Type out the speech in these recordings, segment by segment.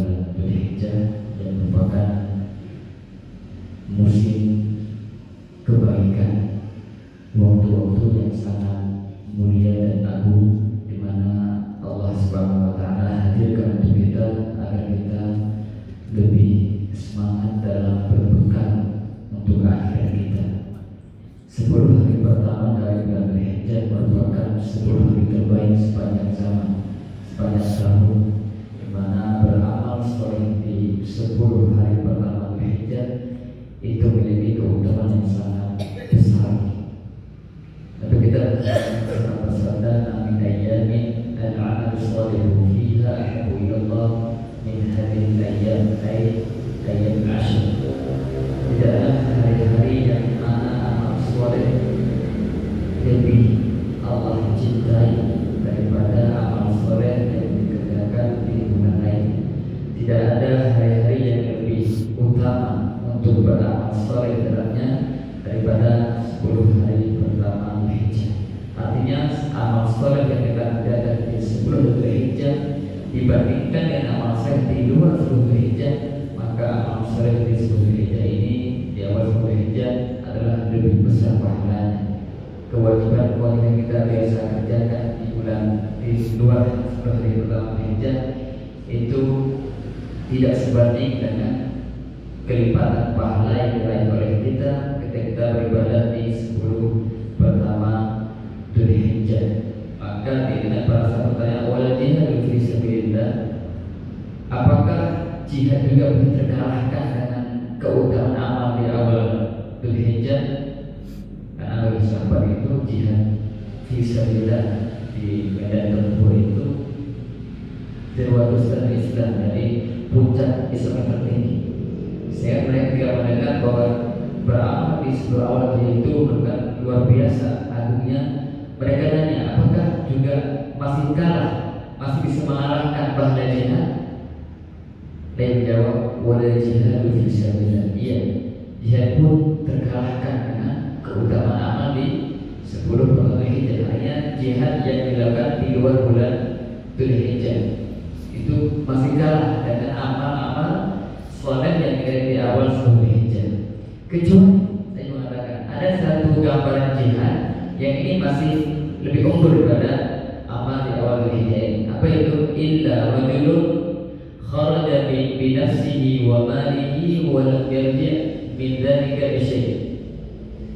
bulan Dzulhijjah yang merupakan musim kebaikan, waktu-waktu yang sangat mulia dan agung, di mana Allah Subhanahu wa Ta'ala hadirkan untuk kita agar kita lebih semangat dalam berbekal untuk akhirat kita. 10 hari pertama dari bulan Dzulhijjah merupakan 10 hari terbaik sepanjang zaman, sepanjang tahun, di mana beramal soleh di 10 hari pertama Dzulhijjah itu memiliki keutamaan yang sangat besar. Tapi kita bersabda, "Min ayyamin al-'amal shalihu fiha ahabbu ila Allah min hadhihi al-ayyam ayyam al-'ashr." Tidak ada hari-hari yang mana amal soleh lebih Allah cintai daripada amal soleh yang dikerjakan di bulan lain. Tidak ada hari-hari yang lebih utama untuk beramal soleh dalamnya daripada 10 hari pertama Dzulhijjah. Artinya amal soleh yang kita kerjakan di 10 Dzulhijjah dibandingkan dengan amal soleh di luar 10 Dzulhijjah, maka amal soleh di 10 Dzulhijjah ini, di awal 10 Dzulhijjah, adalah lebih besar pahalanya. Kewajiban-kewajiban yang kita biasa kerjakan di luar 10 hari pertama Dzulhijjah itu tidak sebanding dengan kelipatan pahala yang diraih oleh kita ketika kita beribadah di 10 pertama Dzulhijjah. Maka dengan para sahabat bertanya, "Wal jihadu fi sabilillah?" Apakah jihad juga bisa terkalahkan dengan keutamaan amal di awal Dzulhijjah? Karena bagi sahabat itu jihad fi sabilillah di medan tempur itu terwujud Islam, jadi puncak Islam tertinggi. Saya mereka mendengar bahwa beramal di 10 awal itu bukan luar biasa agungnya. Mereka tanya, apakah juga masih kalah, masih bisa mengalahkan pahala jihad? Dia menjawab, "Wala jihadu fi sabilillah." Iya, jihad pun terkalahkan dengan keutamaan amal di 10 pertama Dzulhijjah. Artinya jihad yang dilakukan di luar bulan Dzulhijjah itu masih kalah dengan amal-amal soleh yang di awal Dzulhijjah. Kecuali saya mengatakan ada satu gambaran jihad yang ini masih lebih unggul daripada amal di awal Dzulhijjah ini. Apa itu? "Illa rajulun kharaja bi nafsihi wa malihi wa lam yarji' min dzalika bi syai'."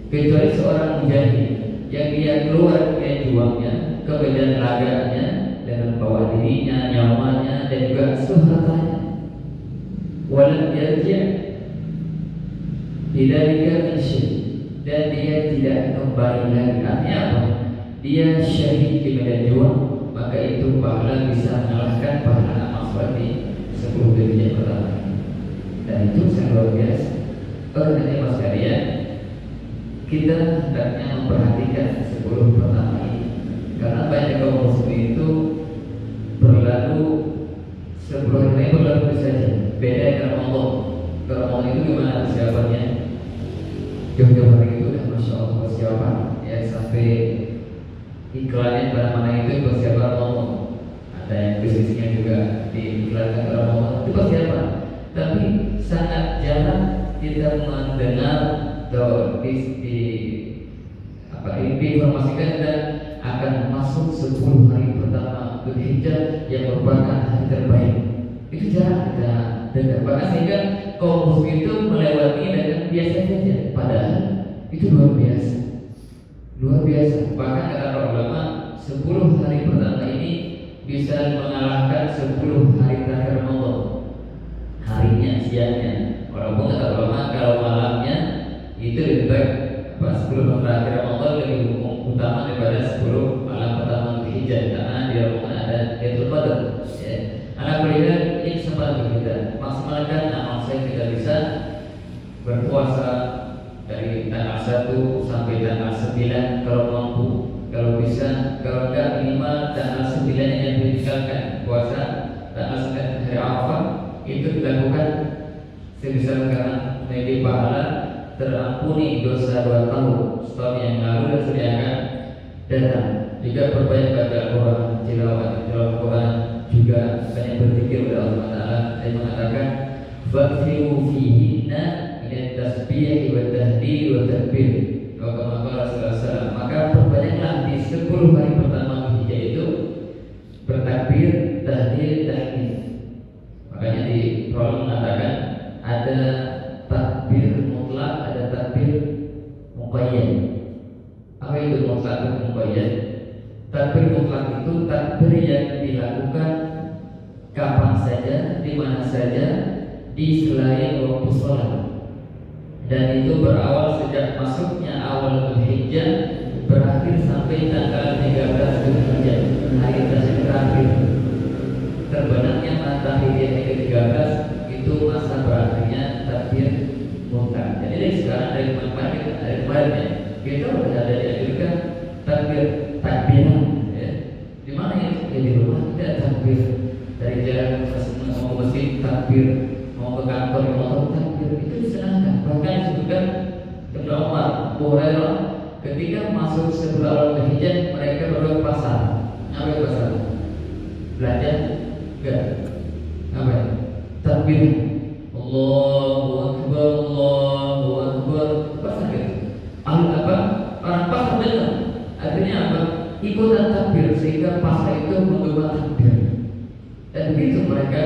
Kecuali seorang mujahid yang dia keluar dengan juangnya, kemudian raganya dengan bawa dirinya, nyawanya, dan juga hartanya. Walam yarji' bidzalika min syai', dan dia tidak kembali lagi. Artinya apa? Dia syahid di medan juang, maka itu pahala bisa mengalahkan pahala amal soleh di 10 Dzulhijjah pertama. Dan itu sangat luar biasa. Karena mas sekalian, kita hendaknya memperhatikan 10 pertama ini, karena banyak kaum muslimin itu berlalu 10 hari berlalu saja. Beda dengan Allah. Kalau Allah itu gimana persiapannya? Jauh-jauh hari itu udah masya Allah persiapan, ya sampai iklannya pada mana itu persiapan Allah. Ada yang bisnisnya juga diiklankan pada Allah, itu persiapan. Tapi sangat jarang kita mendengar diinformasikan dan akan masuk 10 hari pertama Dzulhijjah yang merupakan hari terbaik. Itu jarang kita dengar. Bahkan sehingga kaum muslim itu melewati dengan biasa saja. Padahal itu luar biasa, luar biasa. Bahkan kata para ulama, 10 hari pertama ini bisa mengalahkan 10 hari terakhir Ramadan. Harinya, siangnya. Walaupun kata ulama kalau malamnya itu lebih baik. 10 hari terakhir Ramadan lebih utama daripada 10 malam pertama Dzulhijjah, karena di Ramadan ada Lailatul Qadar. Anak beriman ini kesempatan kita maksimalkan amal soleh kita bisa berpuasa dari tanggal 1 sampai tanggal 9 kalau mampu, kalau bisa, kalau enggak minimal tanggal 9 yang ditinggalkan puasa tanggal 9 hari Arafah itu dilakukan sebisa mungkin menjadi pahala terampuni dosa 2 tahun setahun yang lalu dan sudah akan datang. Juga perbanyak baca Al-Quran, tilawah Al-Quran, juga banyak berzikir kepada Allah Taala. Nabi mengatakan fakthiru fihinna min tasbih wa tahlil wa takbir. Maka perbanyaklah di 10 hari pertama Dzulhijjah itu bertakbir, tahlil, tahmid. Makanya di prolog mengatakan ada takbir mutlak, ada takbir muqayyad. Apa itu mutlak dan muqayyad? Takbir mutlak itu takbir yang dilakukan kapan saja, di mana saja, di selain waktu sholat. Dan itu berawal sejak masuknya awal Dzulhijjah, berakhir sampai tanggal 13 Dzulhijjah, hari terakhir. Terbenamnya matahari hari ke-13 itu masa berakhirnya takbir mutlak. Jadi dari sekarang, dari kemarin ya, kita sudah ada dianjurkan takbiran ya. Di mana ya? Di rumah kita takbir, dari jalan mau ke masjid takbir, mau ke kantor mau takbir, itu disenangkan. Bahkan disebutkan Ibnu Umar, Abu Hurairah ketika masuk sebulan Dzulhijjah mereka berdua ke pasar. Apa ke pasar? Belanja? Enggak. Apa? Takbir. Allahu Akbar, Allahu Akbar. Pasar gitu. Apa? Orang pasar dengar. Artinya apa? Ikutan takbir sehingga pasar itu menggema takbir. Dan begitu mereka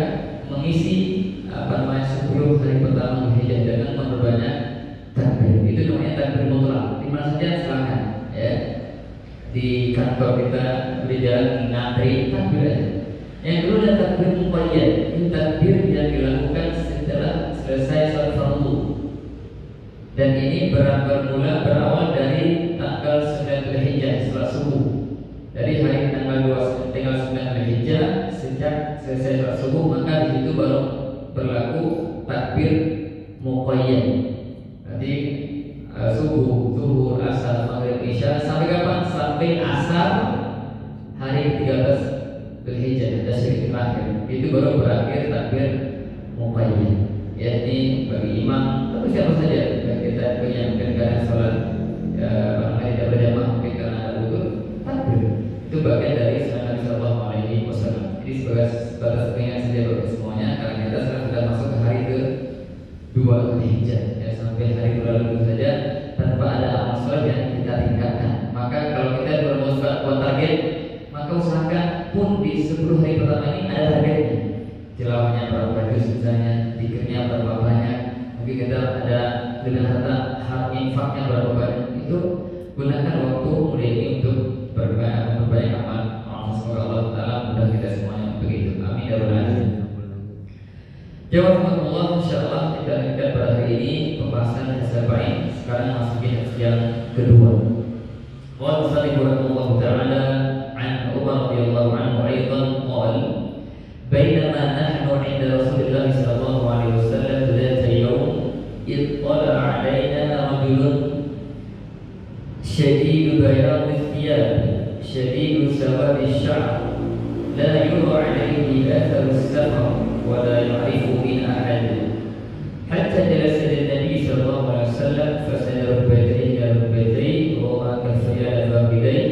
mengisi 10 hari pertama Dzulhijjah dengan memperbanyak takbir. Itu namanya takbir mutlak. Di mana saja silakan ya. Di kantor kita, di jalan ngantri takbir aja. Yang kedua ada takbir muqayyad. Ini takbir yang dilakukan setelah selesai salat fardu. Dan ini berawal dari tanggal 9 Dzulhijjah setelah subuh. Dari hari tanggal 9 Dzulhijjah sejak selesai salat subuh, maka di situ baru berlaku takbir muqayyad. Jadi subuh, zuhur, asar, maghrib, isya sampai kapan? Sampai asar hari 13 Dzulhijjah, tasyrik terakhir. Itu baru berakhir takbir muqayyad. Ya, ini bagi imam atau siapa saja kita punya keadaan sholat tidak berjamaah mungkin karena ada udur takbir. Itu bagian dari sunnah Nabi Sallallahu Alaihi Wasallam. Jadi sebatas pengingat saja bagi semuanya, karena kita sekarang sudah masuk ke hari ke-2 Dzulhijjah ya, sampai hari berlalu saja tanpa ada amal sholat yang kita tingkatkan. Maka kalau kita bermusbat buat target, maka usahakan pun di 10 hari pertama ini ada targetnya. Tilawahnya berapa juz misalnya, zikirnya berapa banyak, mungkin kita ada dengan harta infaknya berapa banyak, itu gunakan waktu mulia ini untuk berbanyak amal. Semoga Allah Ta'ala mudah kita semuanya untuk itu. Amin ya rabbal alamin. Jawabanullah, insyaallah kita lanjutkan pada hari ini pembahasan hadis baik. Sekarang masukin hadis yang kedua. Wa sallallahu ta'ala an Umar radhiyallahu anhu aidan qala بينما نحن عند رسول الله صلى الله عليه وسلم ذات يوم اطلع علينا رجل شديد بياض الثياب شديد سواد الشعر لا يرى عليه اثر السفر ولا يعرف من احد حتى جلس للنبي صلى الله عليه وسلم فسند ركبتيه الى ركبتيه ووضع كفيه على فخذيه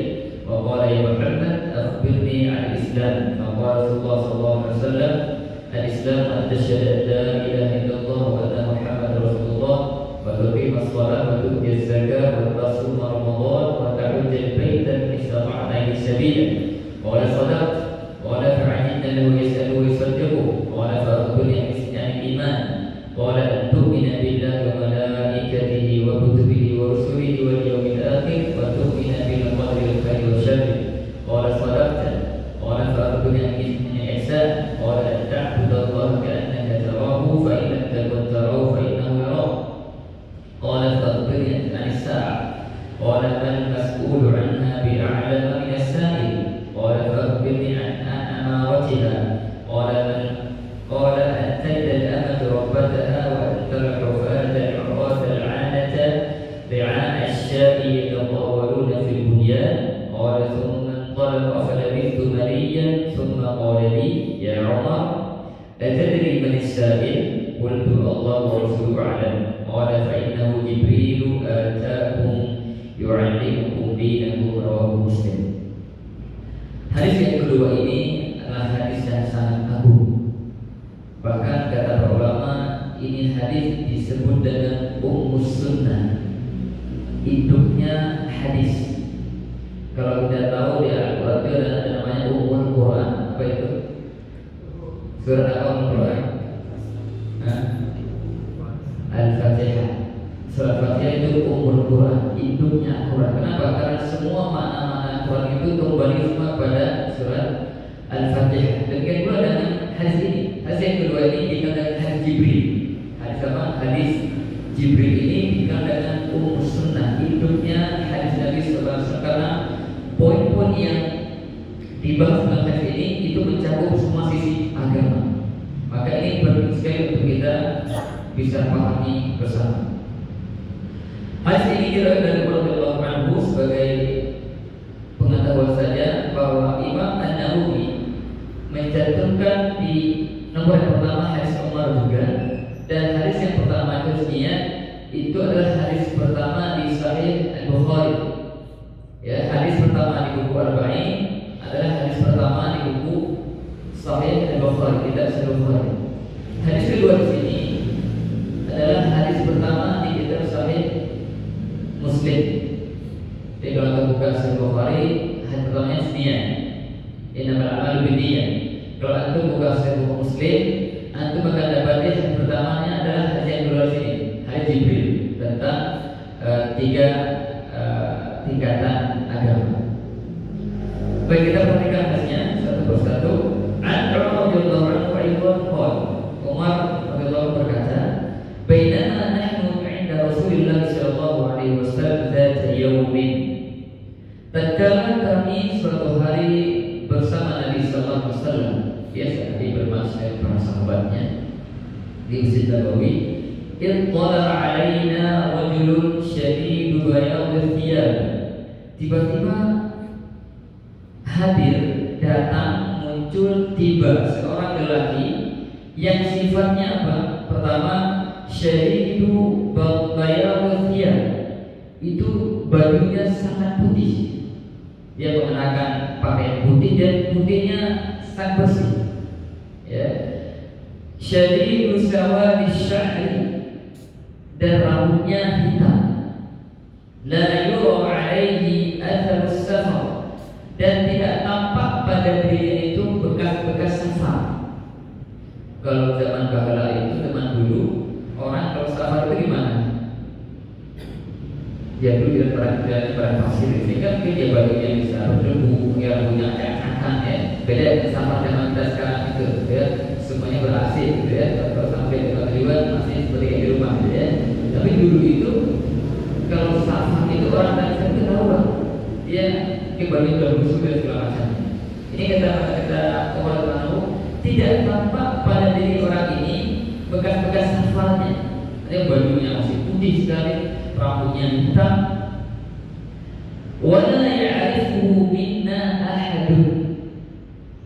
وقال يا محمد اخبرني عن الاسلام. فقال رسول الله صلى الله عليه وسلم الاسلام ان تشهد ان لا اله الا الله وان محمدا رسول الله وتقيم الصلاه وتؤتي الزكاه وتصوم رمضان وتحج البيت ان استطعت اليه سبيلا. قال صدقت. قال فعجبنا له يساله ويصدقه. قال فاخبرني عن الايمان. قال ان تؤمن بالله وملائكته وكتبه ورسله واليوم الاخر وتؤمن بالقدر الخير والشر. قال صدقت. قال فأخبرني عن الإحسان. قال أن تعبد الله كأنك تراه فإن لم تكن تراه فإنه يراك. قال فأخبرني عن الساعة. قال ما المسؤول عنها بأعلم من السائل. قال فأخبرني عن أمارتها. قال أن تلد الأمة ربتها وأن ترى الحفاة العراة العانة رعاء الشاء يتطاولون في البنيان. قال ثم انطلق فلبثت مليا ثم قال لي يا عمر أتدري من السائل؟ قلت الله ورسوله أعلم. قال فإنه جبريل آتاكم يعلمكم دينكم. رواه Muslim. Hadis yang kedua ini adalah hadis yang sangat agung. Bahkan Ini hadis disebut dengan Ummus Sunnah, induknya hadis. Kalau kita tahu di Al-Quran itu ada namanya Ummul Quran. Apa itu? Surat apa Ummul Quran? Al-Fatihah. Surat Fatihah itu Ummul Quran, induknya Al-Quran. Kenapa? Karena semua makna-makna Al-Quran itu kembali semua pada surat Al-Fatihah. Demikian pula dengan hadis ini. Hadis yang kedua ini dikatakan hadis Jibril. Hadis apa? Hadis Jibril ini dikatakan dengan Ummus Sunnah, induknya hadis Nabi sallallahu alaihi wasallam, karena poin-poin yang dibahas dalam hadis ini itu mencakup semua sisi agama. Maka ini penting sekali untuk kita bisa pahami bersama. Hadis ini diriwayatkan dari Rasulullah anhu sebagai pengetahuan saja bahwa Imam An-Nawawi mencantumkan di nomor yang pertama hadis Umar juga, dan hadis yang pertama itu adalah hadis pertama di Sahih Al-Bukhari. Ya, hadis pertama di buku Arba'in adalah hadis pertama di buku Sahih Al-Bukhari, tidak Sahih Bukhari. Hadis kedua di sini adalah hadis pertama di kitab Sahih Muslim. Jadi kalau kita buka Sahih Bukhari, hadis pertamanya sekian. Innamal a'malu binniyat. Kalau antum buka Sahih Muslim, antum akan dapati hadis pertamanya adalah hadis yang kedua di sini, hadis Jibril tentang tiga tingkatan agama. Baik, kita perhatikan hadisnya satu persatu. An Umar radhiyallahu anhu Umar radhiyallahu berkata, "Bainama nahnu 'inda Rasulillah sallallahu alaihi wasallam dzata yaumin." Tatkala kami suatu hari bersama Nabi sallallahu alaihi wasallam, biasa Nabi bermaksud para sahabatnya di Masjid Nabawi, ittala 'alaina rajulun syadidu bayadil thiyab. Tiba-tiba hadir, datang, muncul, tiba seorang lelaki yang sifatnya apa? Pertama, syadidu bayadil thiyab, itu bajunya sangat putih. Dia mengenakan pakaian putih dan putihnya sangat bersih. Ya. Syadidu sawadi sya'ri, dan rambutnya hitam. La yura 'alaihi athar as-safar, dan tidak tampak pada dirinya itu bekas-bekas safar. Kalau zaman bahala itu, zaman dulu, orang kalau safar itu gimana? Dia dulu di perang pasir, sehingga mungkin dia bajunya bisa berdebu, ya punya acak-acakan, ya. Beda dengan safar zaman kita sekarang itu, ya. Semuanya ber-AC gitu ya. Kalau sampai tempat liwat masih seperti di rumah gitu ya. Tapi dulu itu kalau safar itu orang tadi kan ketahuan, dia kembali ke busuk dan segala macam. Ini kata Umar tahu, tidak tampak pada diri orang ini bekas-bekas safarnya. Ada bajunya masih putih sekali, rambutnya hitam. Wala ya'rifuhu minna ahadun.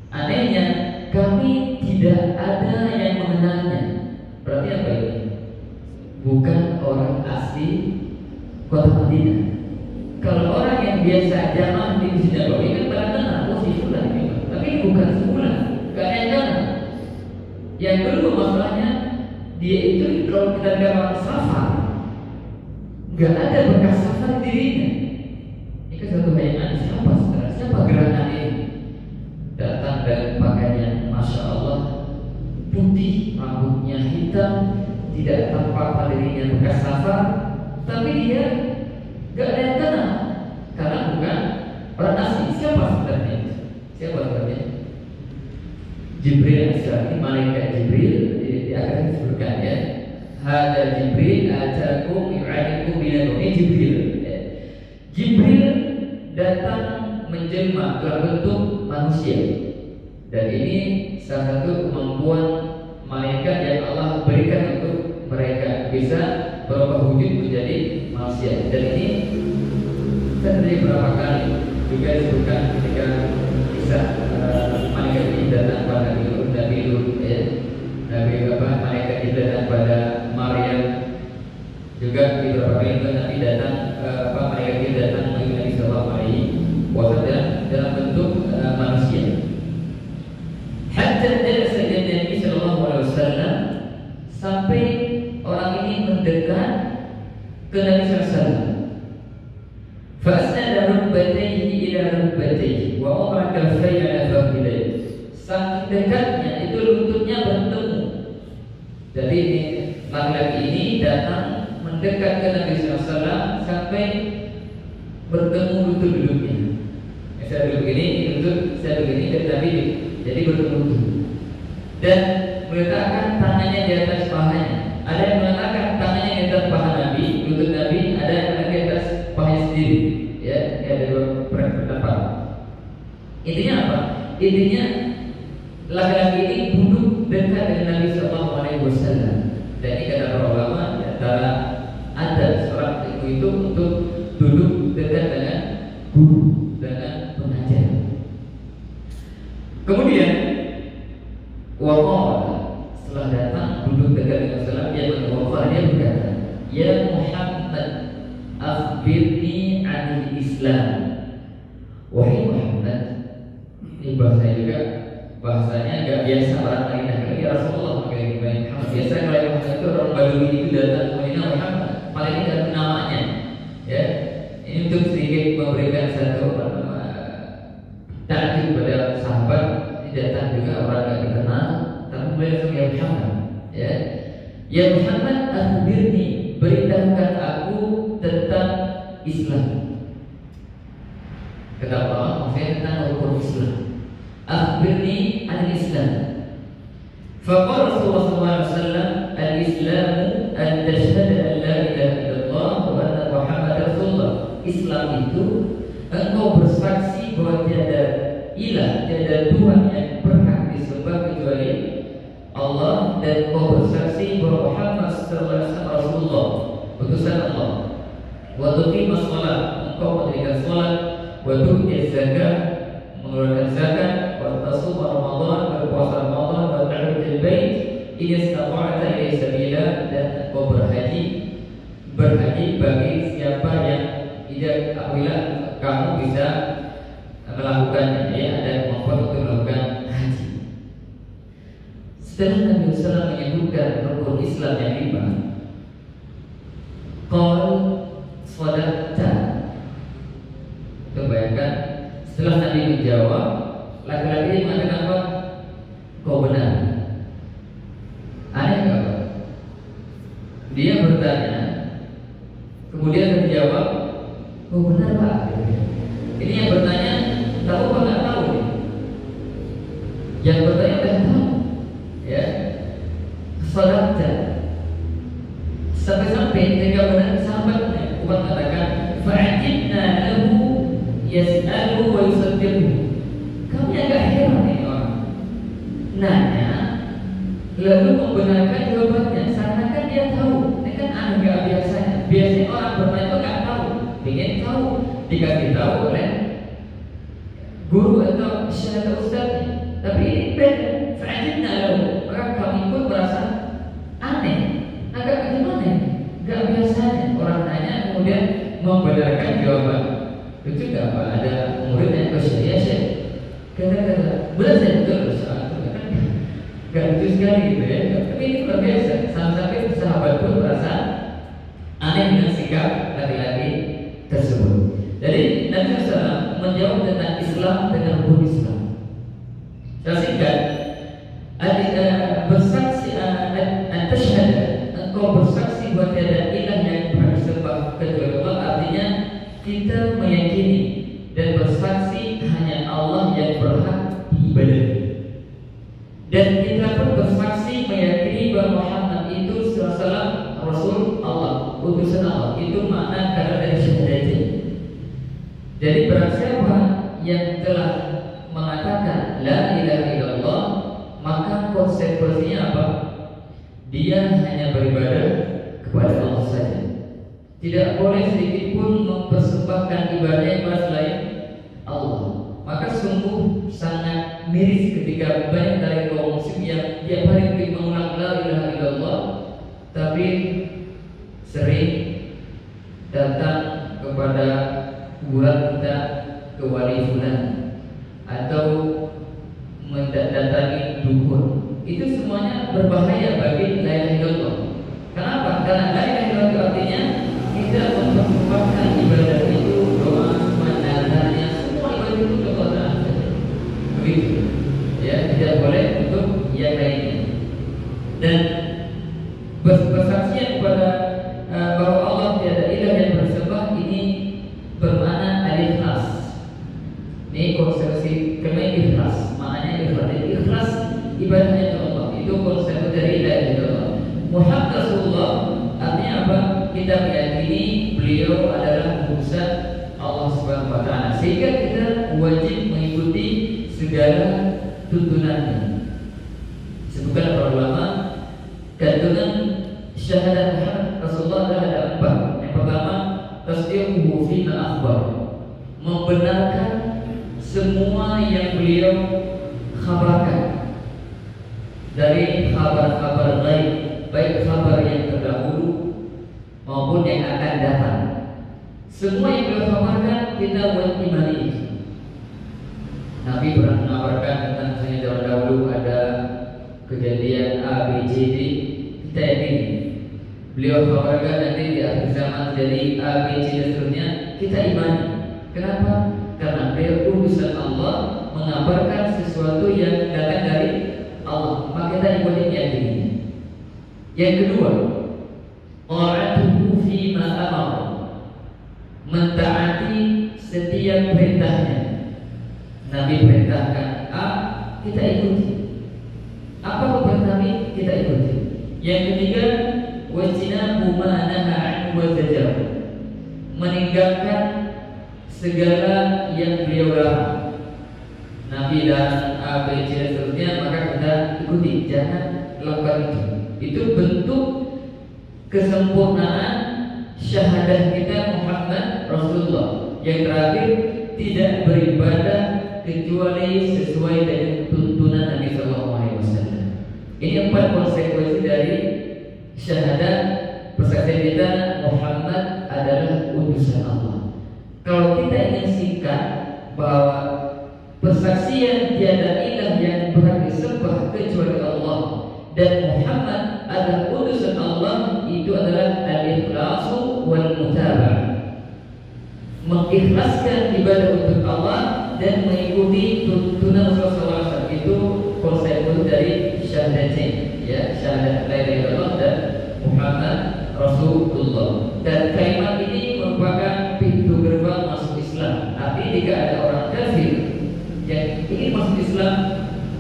Anehnya kami tidak ada yang mengenalnya. Berarti apa ini? Bukan orang asli kota Madinah. Kalau orang yang biasa jamaah di Masjid Nabawi kan pada kenal, oh si fulan ini. Tapi ini bukan si fulan, gak ada yang kenal. Yang dulu masalahnya dia itu kalau kita lihat orang safar, gak ada bekas safar di dirinya. Ini kan satu bayangan, siapa sebenarnya? Siapa gerakan ini? Datang dan pakaiannya Masya Allah putih, rambutnya hitam, tidak tampak pada dirinya bekas safar, tapi dia gak ada yang kenal karena bukan orang asli. Siapa sebenarnya? Siapa sebenarnya? Jibril as-Salaam, malaikat Jibril. Di akhir disebutkan ya, hada Jibril atakum yu'alikum bilakum. Ini Jibril. Jibril datang menjelma dalam bentuk manusia, dan ini salah satu kemampuan malaikat yang Allah berikan untuk mereka bisa berubah wujud menjadi manusia. Dan ini terjadi beberapa kali juga disebutkan ketika kisah malaikat ini datang pada Nabi Lut, ya. Malaikat itu datang pada Maryam. Juga di beberapa kali Nabi datang, malaikat itu datang bagi Nabi Sallallahu Alaihi Wasallam dalam bentuk manusia. Hatta jalasa Nabi Sallallahu Alaihi Wasallam, sampai mendekatnya itu lututnya bertemu. Jadi laki-laki ini datang mendekat ke Nabi SAW sampai bertemu lutut-lututnya. Saya duduk begini, lutut saya begini dan Nabi jadi bertemu lutut. Dan meletakkan tangannya di atas pahanya. Ada yang mengatakan tangannya di atas paha Nabi, lutut Nabi, ada yang mengatakan di atas pahanya sendiri. Ya, ada dua pendapat. Intinya apa? Intinya laki-laki ini duduk dekat dengan Nabi SAW. Dan ini kata para ulama, antara ada seorang ibu itu untuk duduk dekat dengan guru, dengan pengajar. Kemudian setelah datang duduk dekat dengan Rasulullah, dia berkata, Ya Muhammad, akhbirni anil Islam. Wahai Muhammad, ini bahasa juga bahasanya agak biasa orang Madinah. Ya Rasulullah, biasa kalau yang itu orang Badui itu datang ke Madinah, Muhammad, paling tidak namanya. Ya, ini untuk sedikit memberikan satu takdir pada sahabat. Datang juga orang yang dikenal, tapi beliau ya Muhammad, ya Muhammad, akhbirni, beritahukan aku tentang Islam. Kata Allah, maksudnya tentang rukun Islam. Akhbirni al-Islam. Faqala Rasulullah SAW, al-Islamu an tashhada an la ilaha illallah wa anna Muhammadar Rasulullah. Islam itu engkau bersaksi bahwa tiada ilah, tiada Tuhan yang berhak disembah kecuali Allah, dan kau bersaksi bahwa Muhammad sallallahu alaihi wasallam Rasulullah, utusan Allah. Wa tuqimus shalah, engkau mendirikan salat, wa tu'ti zakat, mengeluarkan zakat, wa tasum Ramadan, berpuasa Ramadan, wa ta'udul bait, idza istata'ta ilaihi sabila, dan engkau berhaji bagi siapa yang tidak, apabila kamu bisa melakukannya, ada kemampuan untuk melakukan haji. Setelah Nabi SAW menyebutkan rukun Islam yang 5, qal sadaqta. Bayangkan, setelah Nabi menjawab, laki-laki mengatakan apa? Kau benar. Aneh nggak Pak? Dia bertanya, kemudian menjawab, kau benar Pak. Ini yang bertanya tahu apa nggak tahu nih? Yang bertanya udah tahu, ya. Sadaqta. Sampai-sampai ketika benar sahabatnya Umar mengatakan, fa'ajibna lahu yas'alu wa yusaddiqu. Kami agak heran nih orang nanya lalu membenarkan jawabannya, seakan-akan dia tahu. Ini kan aneh, nggak biasanya. Biasanya orang bertanya itu nggak tahu, ingin tahu, dikasih tahu oleh guru atau syekh atau ustaz. Tapi ini beda. Fa'ajibna lahu, maka kami pun merasa aneh, agak gimana? Gak biasanya orang nanya kemudian membenarkan jawaban. Lucu gak Pak? Ada murid yang bersyariah syekh, kata-kata benar saya betul soal itu, kan gak lucu sekali gitu ya. Tapi ini luar biasa. Sampai sahabat pun merasa aneh dengan sikap laki-laki tersebut. Jadi Nabi SAW menjawab tentang Islam dengan rukun Islam. Saya singkat, bersaksi an-tashhada, engkau bersaksi bahwa tiada ilah yang berhak disembah kecuali Allah, artinya kita meyakini dan bersaksi hanya Allah yang berhak diibadahi. Dan kita pun bersaksi meyakini bahwa Muhammad itu SAW Rasul Allah, utusan Allah. Itu makna kata dari syahadatain. Jadi barang siapa yang telah mengatakan la ilaha illallah, maka konsekuensinya apa? Dia hanya beribadah kepada Allah saja. Tidak boleh sedikit pun mempersembahkan ibadahnya kepada selain Allah. Maka sungguh sangat miris ketika banyak dari kaum muslim yang tiap hari mengulang la ilaha illallah, tapi sering datang kepada kuburan kita, ke wali fulan, atau mendatangi dukun. Itu semuanya berbahaya bagi la ilaha illallah. Kenapa? Karena la ilaha illallah artinya kita mempersembahkan ibadah itu, doa, mandarnya, semua ibadah itu kepada Allah. Begitu. Ya, tidak boleh untuk Itu konsep dari la ilaha illallah. Muhammad Rasulullah artinya apa? Kita meyakini beliau adalah utusan Allah Subhanahu wa taala, sehingga kita wajib mengikuti segala tuntunannya. Sebutkan para ulama, kandungan syahadat Muhammad Rasulullah ada 4. Yang pertama, tasdiquhu fi ma akhbar, membenarkan semua yang beliau khabarkan dari kabar-kabar gaib, baik kabar yang terdahulu maupun yang akan datang. Semua yang beliau khabarkan kita wajib imani. Nabi pernah mengabarkan tentang misalnya zaman dahulu ada kejadian A, B, C, D, kita yakini. Beliau khabarkan nanti di akhir zaman jadi A, B, C dan seterusnya, kita imani. Kenapa? Karena beliau utusan Allah mengabarkan sesuatu yang datang dari Allah, maka kita wajib yakini. Yang kedua, ta'atuhu fi ma amara, mentaati setiap perintahnya. Nabi perintahkan A, kita ikuti. Apa perintah Nabi? Kita ikuti. Yang ketiga, wajinabu ma naha anhu wa zajar, meninggalkan segala yang beliau larang. Nabi dan A, B, C dan seterusnya, maka kita ikuti, jangan lakukan itu. Itu bentuk kesempurnaan syahadah kita Muhammad Rasulullah. Yang terakhir, tidak beribadah kecuali sesuai dengan tuntunan Nabi SAW. Ini 4 konsekuensi dari syahadat persaksian kita Muhammad adalah utusan Allah. Kalau kita ingin singkat bahwa persaksian tiada ilah yang berhak disembah kecuali Allah dan Muhammad adalah utusan Allah, itu adalah al-ikhlasu wal mutaba'ah, mengikhlaskan ibadah untuk Allah dan mengikuti tuntunan Rasulullah SAW. Itu konsep dari syahadatain, ya, syahadat la ilaha illallah dan Muhammad Rasulullah. Dan kalimat ini merupakan pintu gerbang masuk Islam. Artinya jika ada orang kafir yang ingin masuk Islam,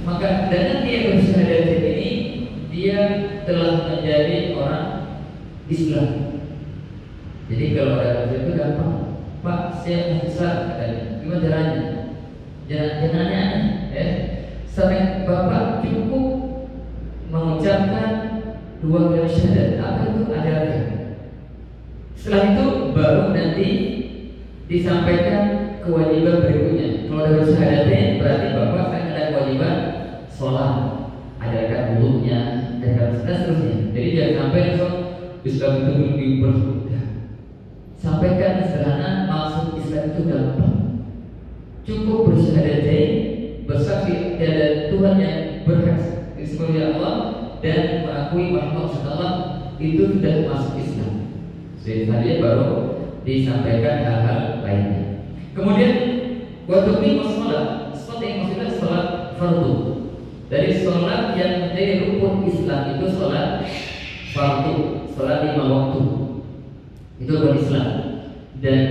maka dengan dia bersyahadat ini dia telah menjadi orang Islam. Jadi kalau ada kafir itu gampang, Pak, saya masuk Islam, katanya. Gimana caranya? Jangan aneh-aneh, ya. Sampai Bapak cukup mengucapkan 2 kali syahadat. Apa itu? Ada. Setelah itu baru nanti disampaikan kewajiban berikutnya. Kalau ada syahadatnya, berarti Bapak akan ada kewajiban sholat, adakan wudhunya, dan seterusnya. Jadi jangan sampai langsung Islam itu dipermudah. Sampaikan sederhana, maksud Islam itu gampang. Cukup bersyahadat, bersaksi tiada Tuhan yang berhak disembah Allah dan mengakui Muhammad Rasulullah, itu sudah masuk Islam. Selanjutnya baru disampaikan hal-hal lainnya. Kemudian waktu ini sholat, sholat yang maksudnya sholat fardu. Dari sholat yang menjadi rukun Islam itu sholat fardu, sholat 5 waktu. Itu rukun Islam. Dan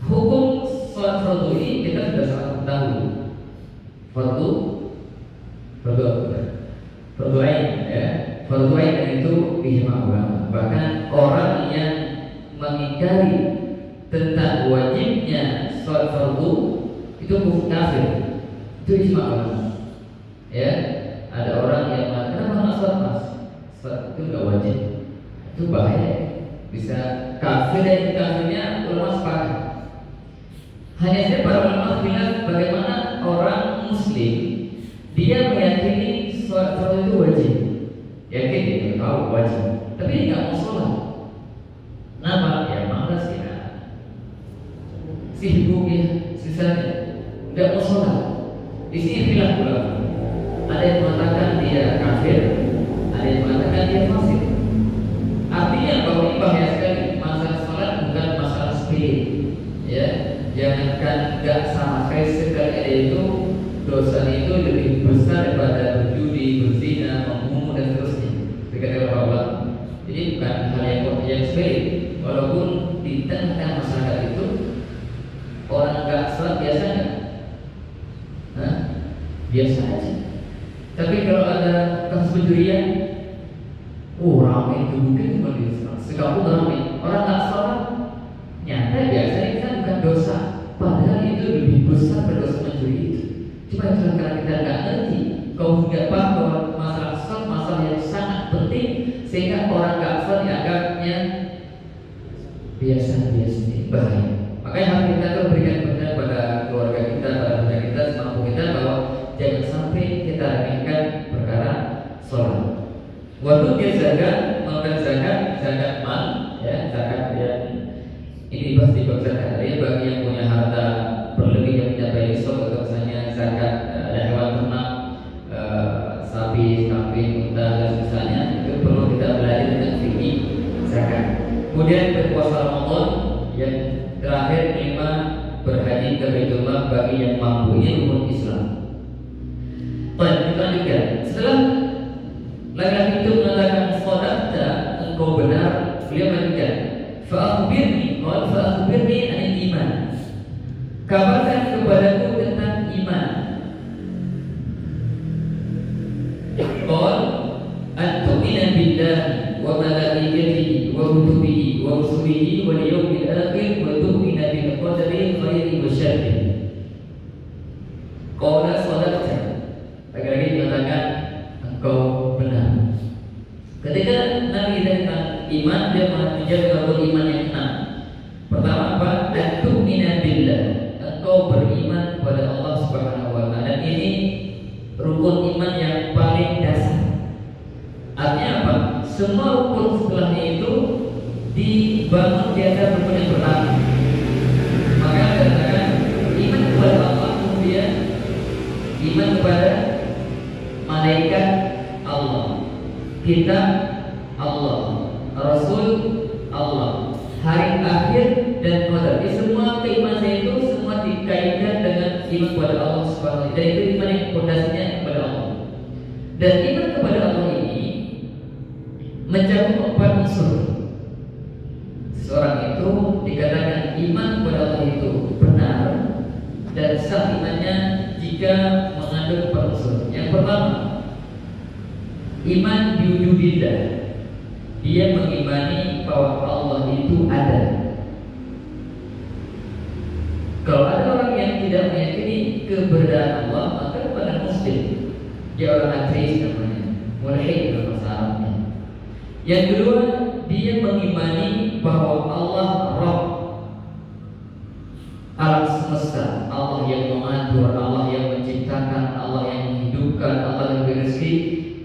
hukum sholat fardu ini kita sudah sangat tahu. Fardu ain, ya. Fardu ain itu ijma' ulama. Bahkan orang yang mengingkari tentang wajibnya sholat fardu itu kafir. Itu ijma' ulama. Ya, ada orang yang mengatakan kenapa sholat mas? Sholat itu nggak wajib. Itu bahaya. Bisa kafir, dan kafirnya ulama sepakat. Hanya saja para ulama bilang bagaimana orang Muslim dia meyakini sholat itu wajib, yakin dia tahu wajib, tapi dia nggak mau sholat. Kenapa? Ya malas ya, sibuk ya, sisanya nggak mau sholat. Di sini bilang ulama, ada yang mengatakan dia kafir, ada yang mengatakan dia fasik. Artinya bahwa ini bahaya sekali. Masalah sholat bukan masalah sepele, ya. Jangankan nggak sama sekali itu dosa itu lebih besar daripada berjudi, berzina, membunuh dan seterusnya. Dikatakan Allah. Jadi bukan hal yang sepele. Walaupun di tengah masyarakat itu orang nggak sholat biasa nggak? Biasa aja. Tapi kalau ada kasus pencurian, ramai itu mungkin cuma di sekampung ramai. Orang tak sholat, nyata biasanya kita bukan dosa, padahal itu lebih besar dari dosa mencuri itu. Cuma itu karena kita nggak ngerti, kau tidak paham bahwa masalah sholat masalah yang sangat penting, sehingga orang nggak sholat dianggapnya biasa-biasa, bahaya. Makanya harus kita tuh berikan pesan pada keluarga kita, pada kita, semampu kita, bahwa jangan sampai kita remehkan perkara sholat. Waktu dia zakat, mengeluarkan zakat mal, ya, zakat yang ini pasti zakat ya, bagi yang punya harta berlebih yang mencapai nisab, atau misalnya zakat ada hewan ternak, sapi, kambing, unta dan misalnya, itu perlu kita belajar tentang fikih zakat. Kemudian berpuasa Ramadan, yang terakhir kelima berhaji ke Baitullah bagi yang mampu. Ini rukun Islam. Baik, kita lanjutkan. Setelah laki-laki itu mengatakan shadaqta, engkau benar, beliau melanjutkan, fa'akhbirni anil iman, kabarkan kepadaku tentang iman. Qal an tu'mina billahi wa malaikatihi wa kutubihi wa rusulihi wal yawmil akhir wa tu'mina bil qadari khairihi wa syarrihi. Qala shadaqta, lagi-lagi mengatakan engkau benar. Ketika Nabi tentang iman, dia menjadi rukun iman yang 6. Pertama apa? An-tu'mina billah, engkau beriman kepada Allah Subhanahu wa taala. Dan ini rukun iman yang paling dasar. Artinya apa? Semua rukun setelahnya itu dibangun di atas rukun yang pertama. Maka dikatakan iman kepada Allah, kemudian iman kepada malaikat Allah, kitab Allah, Rasul Allah, hari akhir dan qadar. Di semua keimanan itu semua dikaitkan dengan iman kepada Allah Subhanahu wa taala. Dan itu iman yang pondasinya kepada Allah. Dan iman kepada Allah ini mencakup 4 unsur. Seorang itu dikatakan iman kepada Allah itu benar dan sah imannya jika mengandung 4 unsur. Yang pertama, iman biwujudillah. Dia mengimani bahwa Allah itu ada. Kalau ada orang yang tidak meyakini keberadaan Allah, maka bukan muslim. Dia orang ateis namanya, mulhid dalam bahasa Arabnya. Yang kedua, dia mengimani bahwa Allah Rabb, alam semesta, Allah yang mengatur, Allah yang menciptakan, Allah yang menghidupkan, Allah yang berrezeki.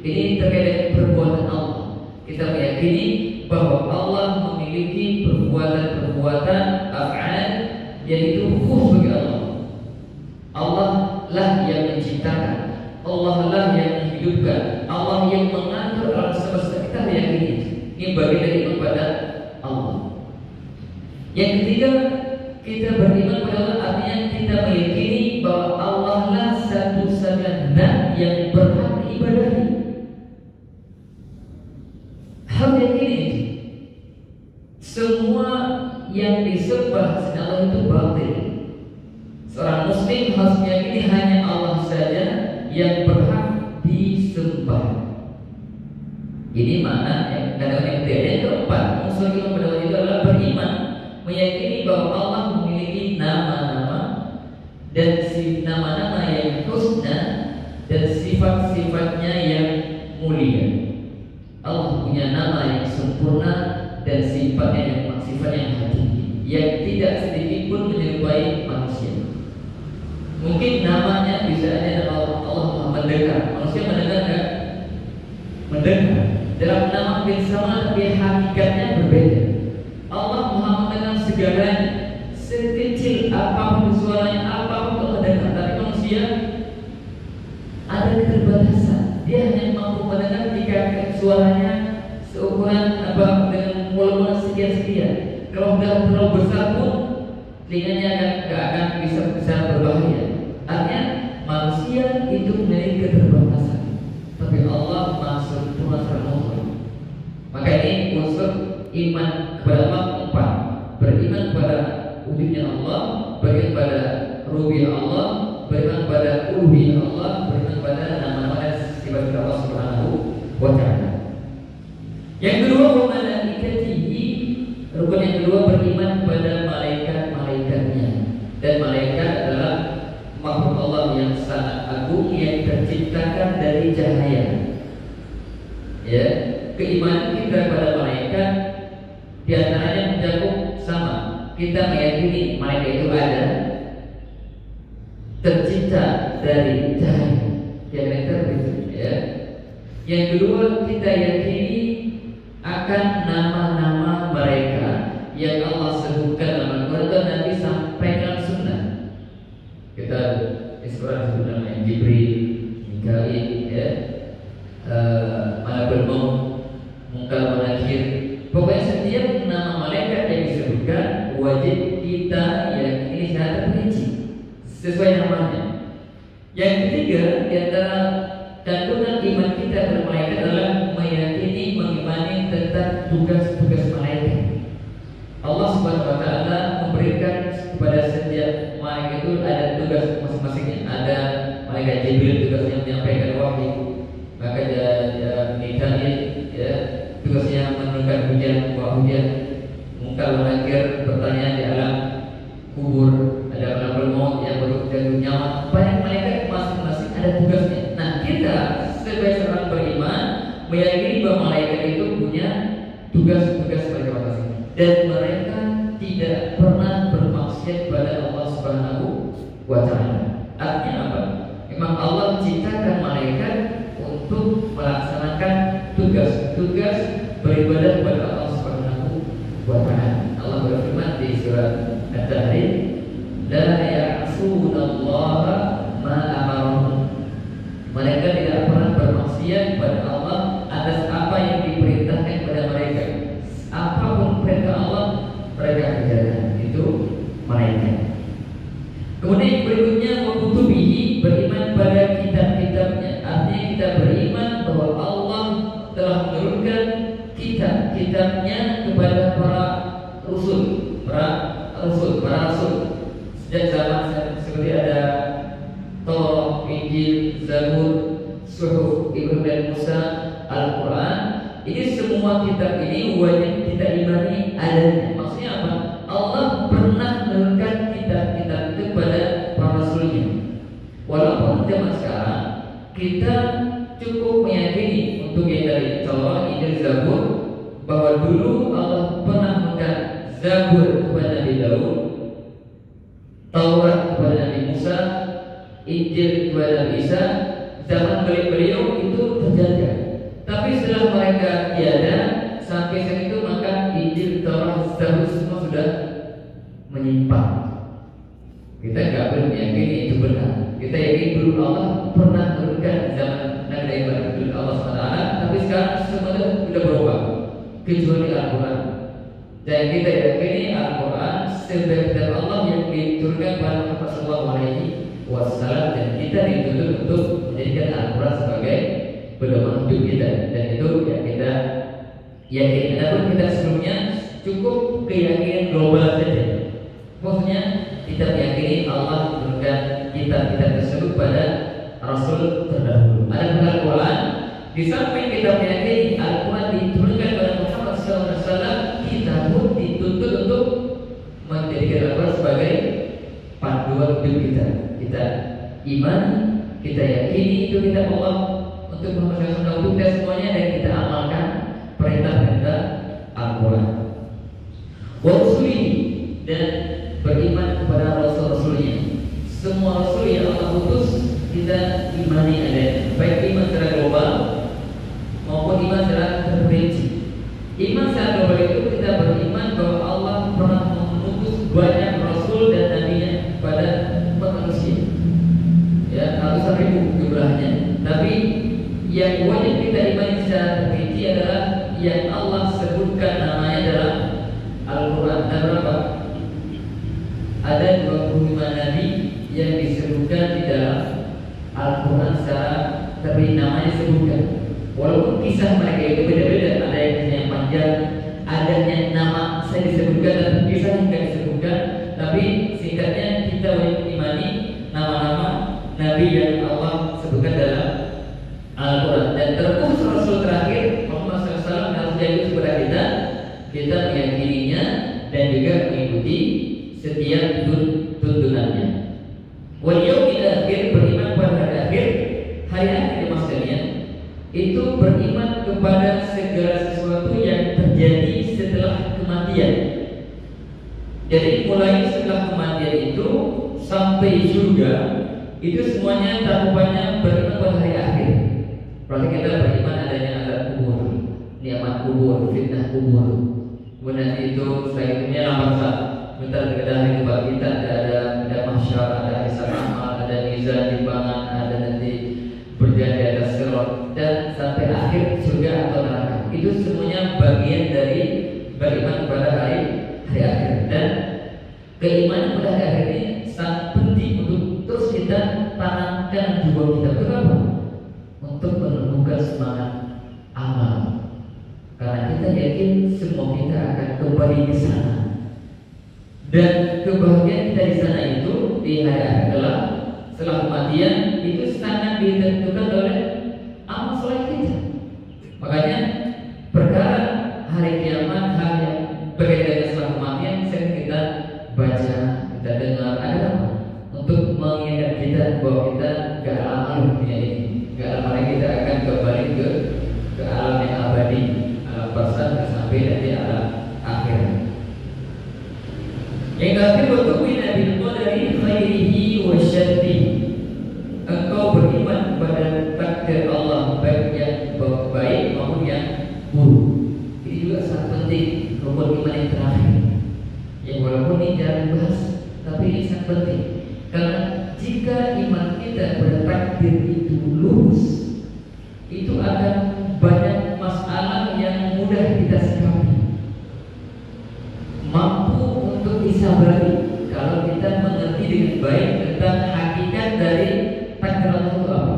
Ini terkait dengan perbuatan Allah. Kita meyakini bahwa Allah memiliki perbuatan-perbuatan af'al yaitu khusus bagi Allah. Allah lah yang menciptakan, Allah lah yang menghidupkan, Allah yang mengatur alam semesta. Kita meyakini ini bagian dari iman kepada Allah. Yang ketiga, kita beriman kepada Allah, artinya kita meyakini bahwa Allah lah satu-satunya zat yang berhak diibadahi. Hal yang ini, semua yang disembah selain Allah itu batil. Seorang muslim harus meyakini hanya Allah saja yang berhak disembah. Ini mana yang kadang-kadang yang yang keempat, unsur iman kepada Allah itu adalah beriman, meyakini bahwa Allah memiliki nama-nama dan nama-nama yang husna dan sifat-sifatnya yang mulia. Allah punya nama yang sempurna dan sifatnya yang hakiki, yang tidak sedikit pun menyerupai manusia. Mungkin namanya bisa ada Allah mendengar. Manusia mendengar enggak? Mendengar. Dalam nama mungkin sama, tapi hakikatnya berbeda. Allah Maha mendengar segalanya, sekecil apapun suaranya, apapun Allah dengar. Tapi manusia ada keterbatasan. Dia hanya mampu mendengar jika suaranya seukuran dengan volume sekian-sekian. Kalau sudah terlalu besar pun telinganya akan bisa berbahaya. Artinya manusia itu memiliki keterbatasan, tapi Allah maha sempurna. Maka ini unsur iman kepada Allah 4. Beriman kepada wujudnya Allah, beriman kepada rububiyah Allah, beriman kepada uluhiyah Allah, beriman kepada nama-nama dan sifat Allah Subhanahu wa ta'ala. Yang kedua, wa malaikatihi, rukun yang kedua beriman pada malaikat-malaikatnya. Dan malaikat adalah makhluk Allah yang sangat agung yang terciptakan dari cahaya. Ya, keimanan kita pada malaikat di antaranya mencakup sama. Kita meyakini malaikat itu ada, tercipta dari cahaya. Diameter itu, ya. Yang kedua, kita yakini akan nama-nama mereka yang Allah sebutkan dalam Al-Quran dan Nabi sampaikan sunnah. Kita Isra disebut nama Jibril, Mikail, ya, Malakul Maut, Munkar Nakir. Pokoknya setiap nama malaikat yang disebutkan wajib kita yakini secara rinci sesuai namanya. Yang ketiga, di antara kandungan iman kita kepada malaikat adalah meyakini, mengimani tentang tugas-tugas malaikat. Allah Subhanahu wa taala memberikan kepada setiap malaikat itu ada tugas masing-masingnya. Ada malaikat Jibril tugasnya menyampaikan wahyu, maka Mikail ya tugasnya menurunkan hujan, hujan. Munkar Nakir bertanya di alam kubur. Ada Malakul Maut yang berusaha nyawa. Banyak malaikat masing-masing ada tugasnya. Nah, kita sebagai seorang beriman meyakini bahwa malaikat itu punya tugas-tugas mereka masing-masing dan mereka tidak pernah bermaksiat kepada Allah Subhanahu wa taala. Artinya apa? Memang Allah ciptakan malaikat untuk melaksanakan tugas-tugas beribadah kepada Allah Subhanahu wa taala. Allah berfirman di surat At-Tahrim, la ya'sunallaha ma amarahum. Mereka tidak pernah bermaksiat kepada Allah atas apa yang diperintahkan kepada mereka. Apapun perintah Allah mereka kerjakan. Itu malaikat. Kemudian berikutnya kutubihi, beriman pada kitab-kitabnya. Artinya kita beriman bahwa Allah telah menurunkan kitab-kitabnya kepada para rasul. Sejak zaman seperti ada Taurat, Injil, Zabur, Suhuf Ibrahim dan Musa, Al-Quran. Ini semua kitab ini wajib kita imani adanya. Maksudnya apa? Allah pernah menurunkan kitab-kitab itu kepada para rasulnya. Walaupun zaman sekarang kita cukup meyakini untuk yang dari Taurat, Injil, Zabur bahwa dulu Allah pernah menurunkan Zabur kepada Nabi Daud, Taurat kepada Nabi Musa, Injil kepada Nabi Isa. Zaman beliau itu terjaga. Tapi setelah mereka tiada sampai saat itu, maka Injil, Taurat, Zabur semua sudah menyimpang. Kita nggak boleh meyakini itu benar. Kita yakini dulu Allah pernah menurunkan zaman Nabi Ibrahim Allah SWT, tapi sekarang semuanya sudah berubah kecuali Al-Quran. Dan kita yakini Al-Quran sebagai kitab Allah yang diturunkan kepada Muhammad SAW, dan kita dituntut untuk menjadikan Al-Quran sebagai pedoman hidup kita. Dan itu ya kita yakini. Adapun kita sebelumnya cukup keyakinan global saja. Maksudnya kita meyakini Allah menurunkan kitab-kitab tersebut pada Rasul terdahulu. Ada Al-Quran. Di samping kita meyakini Al-Quran diturunkan kepada Muhammad SAW, kita pun dituntut untuk menjadikan Al-Quran sebagai panduan hidup kita. Kita iman, kita yakini itu kitab Allah untuk Muhammad SAW untuk kita semuanya, dan kita amalkan perintah-perintah Al-Quran. Wa rusuli, dan beriman kepada rasul-rasulnya. Semua rasul yang Allah utus kita imani adanya, baik iman secara global maupun iman secara terperinci. Iman secara global itu kita beriman bahwa Allah pernah mengutus banyak rasul dan nabinya pada umat manusia, ya, ratusan ribu jumlahnya. Tapi yang wajib kita imani secara terperinci adalah yang Allah sebutkan namanya kita meyakininya dan juga mengikuti setiap tuntunannya. Wal yaumil akhir, beriman pada hari akhir. Hari akhir maksudnya itu beriman kepada segala sesuatu yang terjadi setelah kematian. Jadi mulai setelah kematian itu sampai surga, itu semuanya cakupannya beriman pada hari akhir. Berarti kita beriman adanya azab kubur, nikmat kubur, fitnah kubur. Kemudian itu setelah itu lambat bentar kita hari kebangkitan, ada mahsyar, ada hisab amal, ada mizan timbangan, ada nanti berjalan di atas sirat, dan sampai akhir surga atau neraka. Itu semuanya bagian dari beriman pada hari akhir. Dan keimanan pada hari akhir ini sangat penting untuk terus kita tanamkan jiwa kita. Kenapa? Untuk menumbuhkan semangat amal. Karena kita yakin semua kita akan kembali ke sana. Dan kebahagiaan kita di sana itu di hari akhir adalah setelah kematian itu sangat ditentukan oleh amal soleh kita. Makanya perkara hari kiamat, hal yang berkaitan setelah kematian sering kita baca, kita dengar, ada apa? Untuk mengingatkan kita bahwa kita gak lama dunia ini, gak lama lagi kita akan kembali ke alam yang abadi, alam barzakh sampai nanti alam akhir. Yang ketiga, bertu'minu bil qadari khairihi wa syarrihi. Engkau beriman kepada takdir Allah, baik yang baik maupun yang buruk. Ini juga sangat penting, rukun iman yang terakhir. Yang walaupun ini jarang dibahas, tapi ini sangat penting. Karena jika iman kita pada takdir itu lurus, itu akan banyak masalah yang mudah kita sikapi, mampu untuk disabari kalau kita mengerti dengan baik tentang hakikat dari takdir Allah itu apa.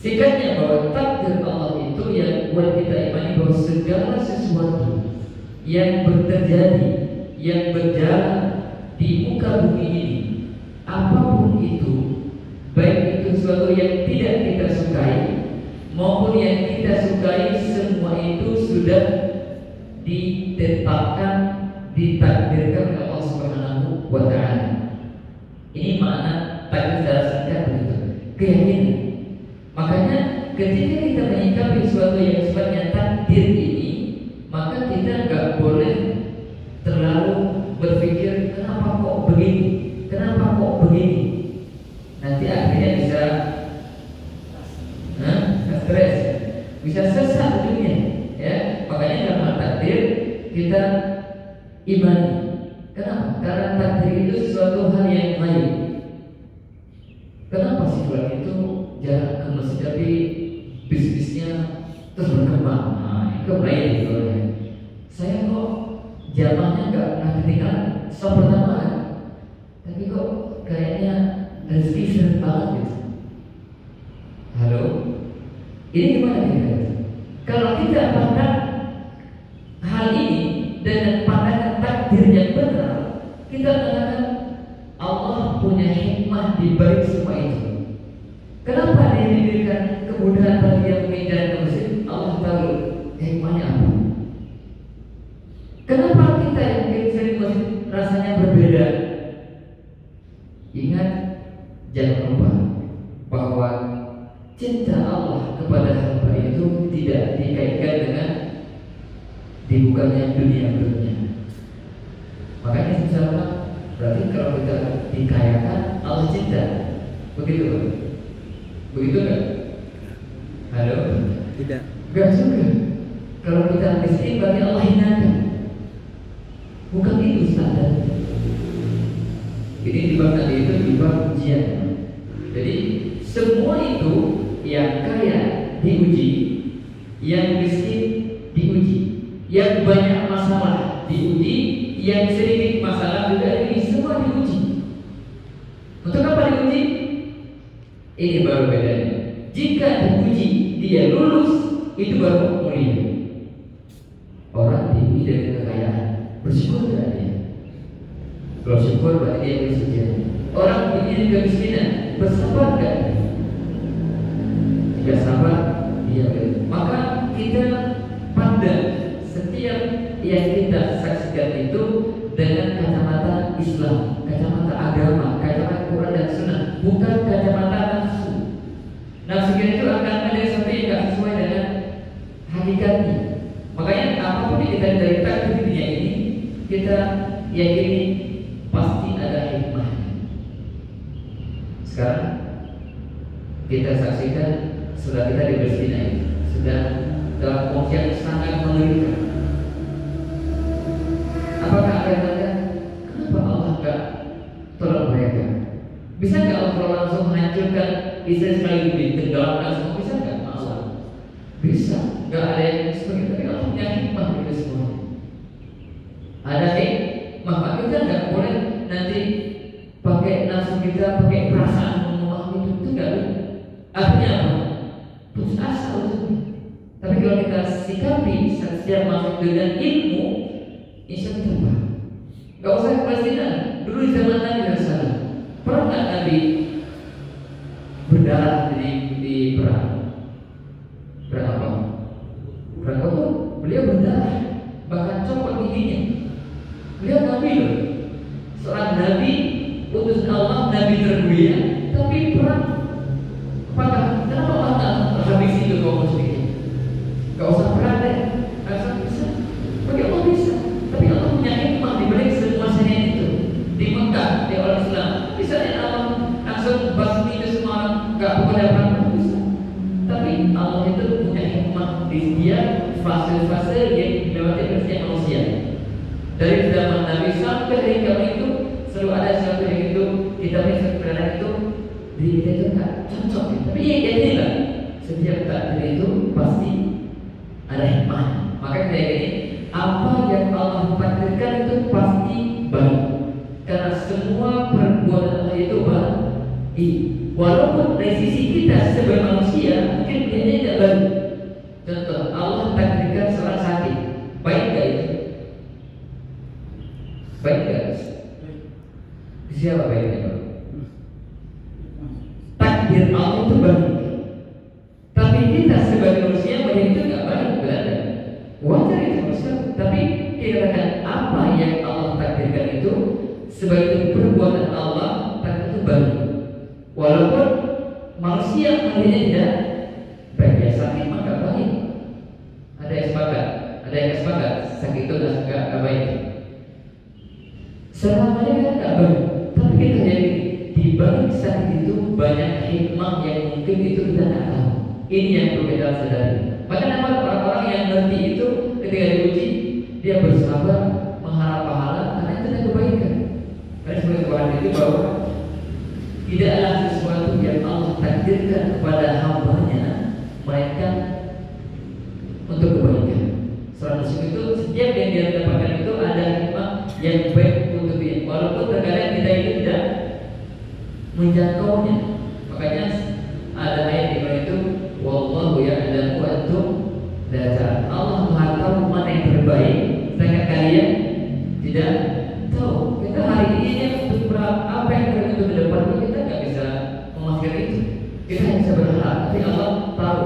Singkatnya bahwa takdir Allah itu yang buat kita imani bahwa segala sesuatu yang terjadi, yang berjalan di muka bumi ini, apapun itu, baik itu sesuatu yang tidak kita sukai maupun yang kita sukai, semua itu sudah ditetapkan, ditakdirkan oleh Allah Subhanahu wa Ta'ala. Ini makna takdir secara singkat begitu, keyakinan. Makanya ketika kita menyikapi sesuatu yang sifatnya takdir ini, maka kita nggak boleh terlalu berpikir kenapa kok begini, kenapa kok begini. Nanti akhirnya bisa stres, bisa sesat ujungnya. Ya, makanya dalam takdir kita imani. Kenapa? Karena takdir itu sesuatu hal yang baik. Kenapa sih bulan itu jarang ke masjid tapi bisnisnya terus berkembang? Nah, itu baik gitu ya. Saya kok jamaahnya nggak pernah ketinggalan stop pertama, tapi kok kayaknya rezeki sering banget gitu. Halo, ini gimana kira-kira? Kalau kita pandang hal ini dengan pandangan takdir yang benar, kita mengatakan Allah punya hikmah di balik semua itu. Kenapa diberikan kemudahan bagi yang ingin jalan ke masjid? Allah tahu hikmahnya apa. Kenapa kita yang ingin sering masjid rasanya berbeda? Ingat, jangan lupa bahwa cinta Allah kepada hamba itu tidak dikaitkan dengan dibukanya dunia. Makanya misalnya berarti kalau kita dikayakan Allah cinta, begitu kan? Begitu kan? Halo? Tidak. Gak juga. Kalau kita miskin berarti Allah hinakan. Bukan itu standar. Ini di bab tadi itu di bab ujian. Jadi semua itu yang kaya diuji, yang miskin diuji, yang banyak masalah diuji, yang sedikit masalah juga ini semua diuji. Untuk apa diuji? Ini baru bedanya. Jika diuji dia lulus, itu baru mulia. Orang diuji dengan kekayaan, bersyukur tidak dia? Kalau syukur berarti dia bersedia. Orang diuji dengan kemiskinan, bersabar tidak? Jika sabar, dia ber. Maka kita pandang setiap yang kita saksikan itu dengan kacamata Islam, kacamata agama, kacamata Quran dan Sunnah, bukan kacamata nafsu. Nafsu kita itu akan ada sesuatu yang tidak sesuai dengan hakikatnya. Makanya apapun yang kita cerita di dunia ini, kita yakini pasti ada hikmahnya. Sekarang kita saksikan saudara kita di Palestina ini sedang dalam kondisi yang sangat mengerikan. Apakah ada yang tanya, kenapa Allah enggak tolong mereka? Bisa nggak Allah langsung menghancurkan Israel sekali ditenggelamkan semua? Bisa nggak? Allah bisa. Nggak ada yang seperti itu. Tapi Allah punya hikmah itu semua. Ada hikmah. Maka kita nggak boleh nanti pakai nafsu kita, pakai perasaan memahami itu nggak. Artinya apa? Putus asa itu. Tapi kalau kita sikapi setiap masuk dengan ilmu, insya Allah berubah. Gak usah ke Palestina. Dulu di zaman Nabi Muhammad, pernah nggak Nabi berdarah di perang? Perang apa? Perang Uhud. Beliau berdarah, bahkan copot giginya. Beliau Nabi loh, seorang Nabi, utusan Allah, Nabi termulia, tapi perang. Apakah? Kenapa Allah tak habis itu kaum musyrikin? Gak usah perang deh, asal bisa. Bagi Allah bisa. Tapi Allah punya hikmah di balik semua senyap itu. Di Mekah, di orang Islam, bisa Allah langsung basmi itu semua orang gak boleh perang, bisa. Tapi Allah itu punya hikmah di dia fase-fase yang dilewati oleh manusia. Dari zaman Nabi sampai hari kami itu selalu ada sesuatu yang itu kita menginspirasi itu diri kita itu gak cocok. Tapi ya inilah setiap takdir itu pasti ada hikmah. Maka kayak gini, apa yang Allah takdirkan itu pasti baik. Karena semua perbuatan Allah itu baik. Walaupun dari sisi kita sebagai manusia mungkin dia tidak baik. Contoh, Allah takdirkan seorang sakit, baik gak itu? Baik gak? Siapa baiknya? Takdir Allah itu baik. Tapi kita sebagai manusia melihat itu gak baik, berada. Wajar itu manusia. Tapi kira-kira apa yang Allah takdirkan itu sebagai perbuatan Allah, takdir itu baik. Walaupun manusia melihatnya tidak baik, ya sakit maka baik. Ada yang sepakat, ada yang sepakat sakit itu gak baik. Selamanya kan gak baik. Tapi kita jadi di balik sakit itu banyak hikmah yang mungkin itu kita tidak tahu. Ini yang perlu kita sadari. Maka orang-orang yang ngerti itu ketika diuji dia bersabar mengharap pahala karena itu ada kebaikan. Karena sebagai Tuhan itu bahwa tidaklah sesuatu yang Allah takdirkan kepada hamba-Nya melainkan untuk kebaikan. Seorang muslim itu setiap yang dia dapatkan itu ada hikmah yang baik untuk dia. Walaupun terkadang kita ini tidak menjangkaunya. Makanya ada ayat di mana itu wallahu ya'lamu wa antum la ta'lamun. Allah Maha tahu mana yang terbaik, sedangkan kalian tidak tahu. Kita hari ini apa yang terjadi ke depan kita nggak bisa memastikan itu. Kita hanya bisa berharap, tapi Allah tahu.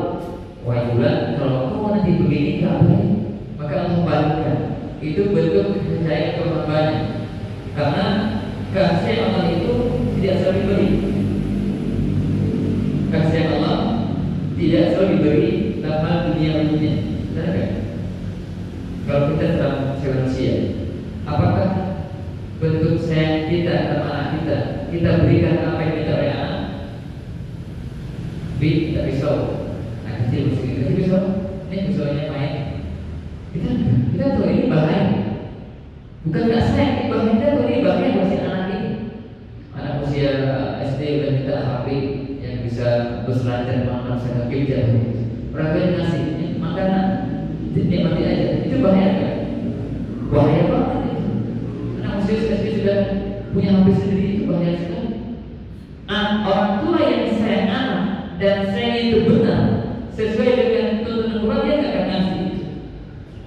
Wahai bulan, kalau kamu nanti begini nggak baik, maka Allah balikkan. Itu bentuk kepercayaan kehambanya. Karena kasih Allah itu tidak selalu diberi. Kasih Allah tidak selalu diberi dalam dunia lainnya. Benar kan? Kalau kita dalam manusia, apakah bentuk sayang kita kepada anak kita berikan apa yang kita oleh anak? Kita pisau, anak kecil mesti kita pisau. Ini pisaunya main. Kita tahu ini bahaya. Bukan nggak sayang, ini bahaya. Kita tahu ini bahaya buat anak ini. Anak usia SD udah minta HP yang bisa berselancar malam saya kerja. Orang tua yang ngasih makanan, nikmati aja. Itu bahaya kan? Bahaya banget itu. Anak usia SD sudah punya HP sendiri, itu bahaya sekali. Orang tua yang sayang anak dan sayang itu benar sesuai dengan tuntunan Quran, dia nggak akan ngasih itu.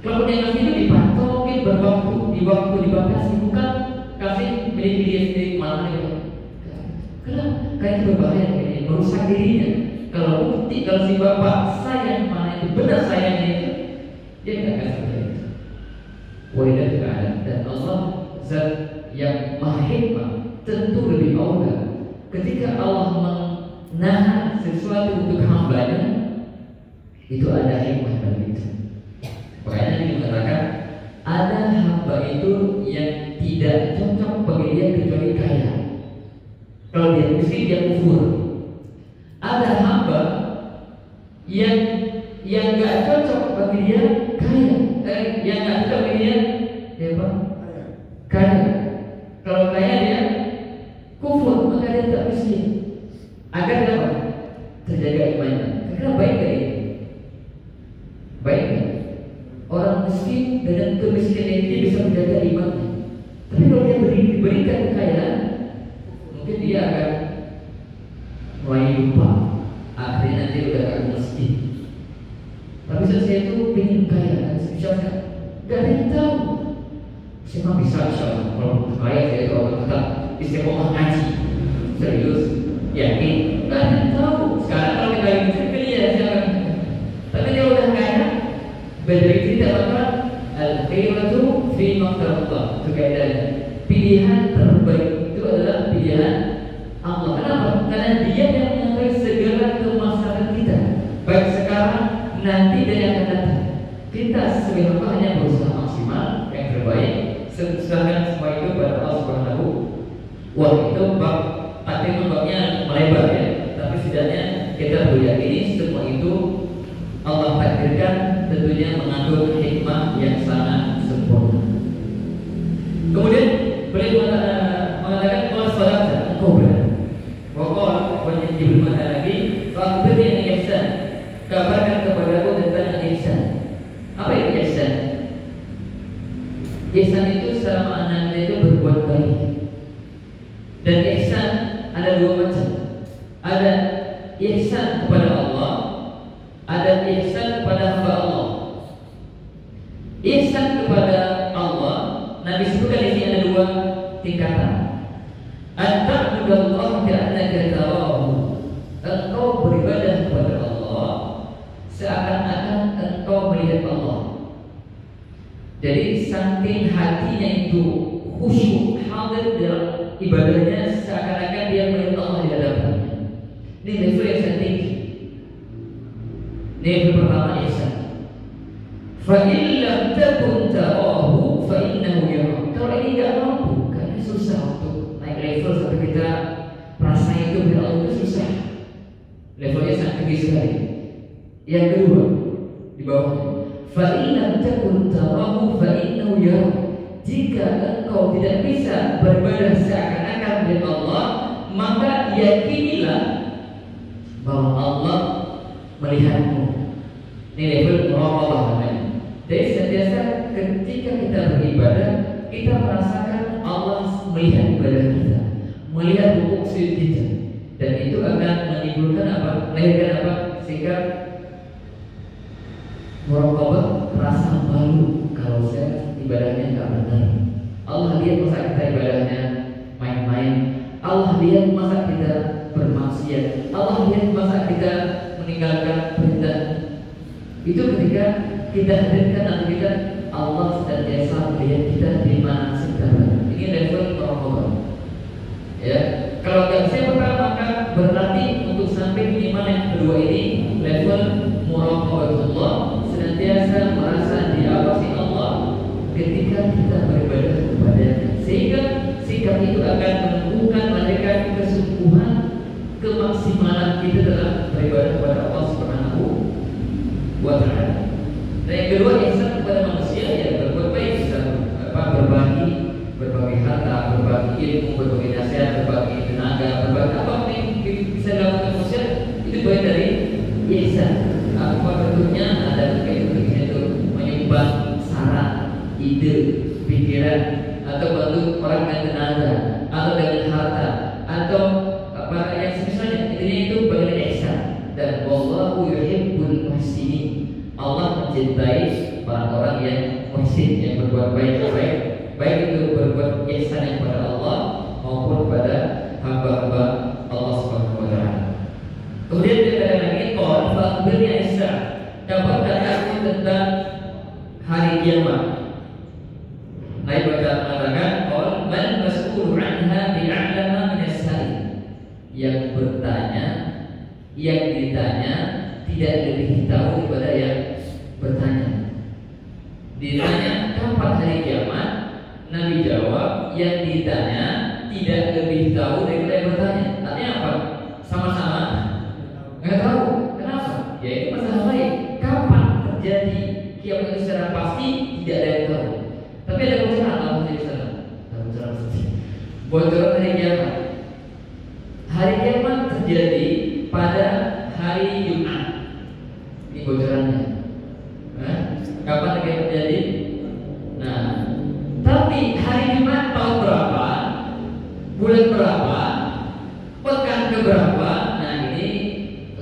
Kalau dia ngasih itu dipantulkan berwaktu, dibatasi, bukan kasih milik dia sendiri malah itu. Kenapa? Karena itu berbahaya, ini merusak dirinya. Kalau bukti, kalau si bapak sayang mana itu benar sayangnya itu, dia nggak akan seperti itu. walidah tidak ada. Dan Allah zat yang maha hikmah, tentu lebih aula ketika Allah menahan sesuatu untuk hambanya, itu ada hikmah bagi itu. Makanya ini mengatakan ada hamba itu yang tidak cocok bagi dia kecuali kaya. Kalau dia miskin dia kufur. Ada hamba yang nggak cocok bagi dia kaya, yang nggak cocok bagi dia apa? Kaya. Kalau kaya dia kufur, maka dia tak miskin. Agar apa? Terjaga imannya. Karena baik gak ini? Baik gak? Orang miskin dengan kemiskinan ini bisa menjaga imannya. Tapi kalau dia diberikan kekayaan, mungkin dia akan mulai lupa. Akhirnya nanti udah akan miskin. Tapi saya itu ingin kaya, kan? Misalnya gak ada yang tahu. Saya bisa insyaallah kalau kaya saya itu akan tetap istiqomah ngaji. Serius, yakin. Gak ada yang tahu. Sekarang kalau kita ingin terpilih sekarang. Tapi dia udah kaya. Beda cerita maka al-khairatu fi maqdaratillah. Itu kaidahnya. Pilihan terbaik itu adalah pilihan Allah. Kenapa? Karena dia yang mengatur segala kemaslahatan kita, baik sekarang, nanti dan yang akan datang. Kita sebagai hamba hanya berusaha maksimal yang terbaik. Sedangkan semua itu pada Allah Subhanahu. Wah, itu bab takdir babnya melebar ya. Tapi setidaknya kita meyakini semua itu Allah takdirkan, tentunya mengandung hikmah yang sangat sempurna. Kemudian beliau mengatakan kalau salat engkau benar. Pokok Jibril mengatakan lagi, "Fakbir yang ihsan." Kabarkan kepadaku tentang ihsan. Apa itu ihsan? Ihsan itu secara maknanya itu berbuat baik. Dan ihsan ada dua macam. Ada ihsan kepada Allah, ada ihsan kepada hamba Allah. Ihsan kepada Allah, Nabi sebutkan di sini ada dua tingkatan. An-ta'budallaha ka'annaka tarahu. Engkau beribadah kepada Allah seakan-akan engkau melihat Allah. Jadi saking hatinya itu khusyuk, hadir dalam ibadahnya seakan-akan dia melihat Allah di hadapannya. Ini level yang sangat tinggi. Level pertama ihsan. Fa in lam takun tarahu fa innahu yarah. Kalau ini enggak mampu, karena susah untuk naik level sampai kita merasa itu bila Allah itu susah. Levelnya sangat tinggi sekali. Yang kedua di bawahnya, fa in lam takun tarahu fa innahu yarah. Jika engkau tidak bisa beribadah seakan-akan melihat Allah, maka yakinilah bahwa Allah melihatmu. Ini level muraqabah namanya. Jadi sentiasa ketika kita beribadah, kita merasakan Allah melihat ibadah kita, melihat hubung sujud kita, dan itu akan menimbulkan apa? Melahirkan apa? Sikap muraqabah, rasa malu kalau saya ibadahnya nggak benar. Allah lihat masa kita ibadahnya main-main. Allah lihat masa kita bermaksiat. Allah lihat masa kita meninggalkan perintah. Itu ketika kita hadirkan atau kita Allah senantiasa melihat kita di mana kita. Ini level muraqabah. Ya, kalau nggak bisa maka berarti untuk sampai minimal yang kedua ini level muraqabatullah, senantiasa merasa diawasi Allah ketika kita beribadah kepadanya, sehingga sikap itu akan menentukan melahirkan kesungguhan, kemaksimalan kita dalam beribadah kepada Allah Subhanahu wa Ta'ala. Dan yang kedua, ihsan kepada manusia, ya berbuat baik, bisa berbagi harta, berbagi ilmu, berbagi nasihat, berbagi tenaga, berbagi apa yang bisa dilakukan manusia, itu baik dari ihsan. Apa bentuknya? Ada bentuknya itu menyumbang saran, ide, pikiran, atau bantu orang dengan tenaga, atau dengan harta, atau apa yang semisalnya. Intinya itu bagian ihsan. Dan wallahu yuhibbul muhsinin. Allah mencintai orang-orang yang muhsin, yang berbuat baik-baik, baik itu berbuat ihsan kepada Allah maupun kepada hamba-hamba Allah Subhanahu wa Ta'ala. Kemudian kita lagi qul fa'birni ihsan. Kabarkan aku tentang hari kiamat. yang ditanya tidak lebih tahu daripada yang bertanya. Ditanya kapan hari kiamat, Nabi jawab yang ditanya tidak lebih tahu daripada yang bertanya. Artinya apa? Sama-sama nggak tahu. Kenapa? Ya itu masalah lain. Kapan terjadi kiamat itu secara pasti tidak ada yang tahu. Tapi ada bocoran Allah di sana. Ada bocoran seperti bocoran hari kiamat. Hari kiamat terjadi pada hari Jumat. Ini bocorannya. Kapan hari kiamat terjadi? Nah, tapi hari Jumat tahun berapa? Bulan berapa? Pekan keberapa? Nah ini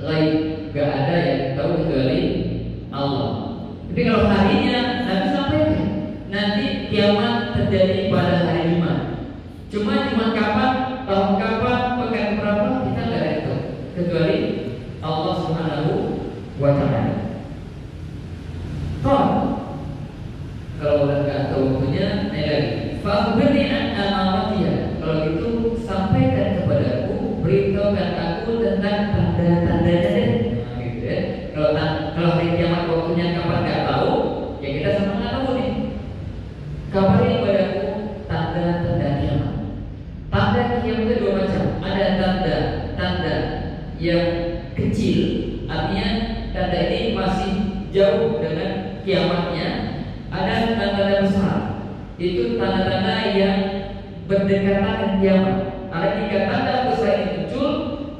lain, gak ada yang tahu kecuali Allah. Tapi kalau harinya Nabi sampaikan nanti kiamat terjadi pada hari Jumat. Cuma Jumat kapan, tahun kapan, pekan berapa kita gak ada yang tahu kecuali Allah Subhanahu wa Ta'ala. Kalau udah nggak tahu waktunya, fakbirni an amaratiha. Kalau gitu sampaikan kepadaku, beritahukan aku tentang tanda-tandanya deh. Nah, gitu ya. Kalau hari kiamat waktunya kapan nggak tahu, ya kita sama nggak tahu nih. Kabari kepadaku tanda-tanda kiamat. Tanda kiamat itu dua macam. Ada tanda yang kecil, artinya tanda ini masih jauh dengan kiamatnya. Ada tanda-tanda besar, itu tanda-tanda yang berdekatan dengan kiamat. Ada jika tanda besar ini muncul,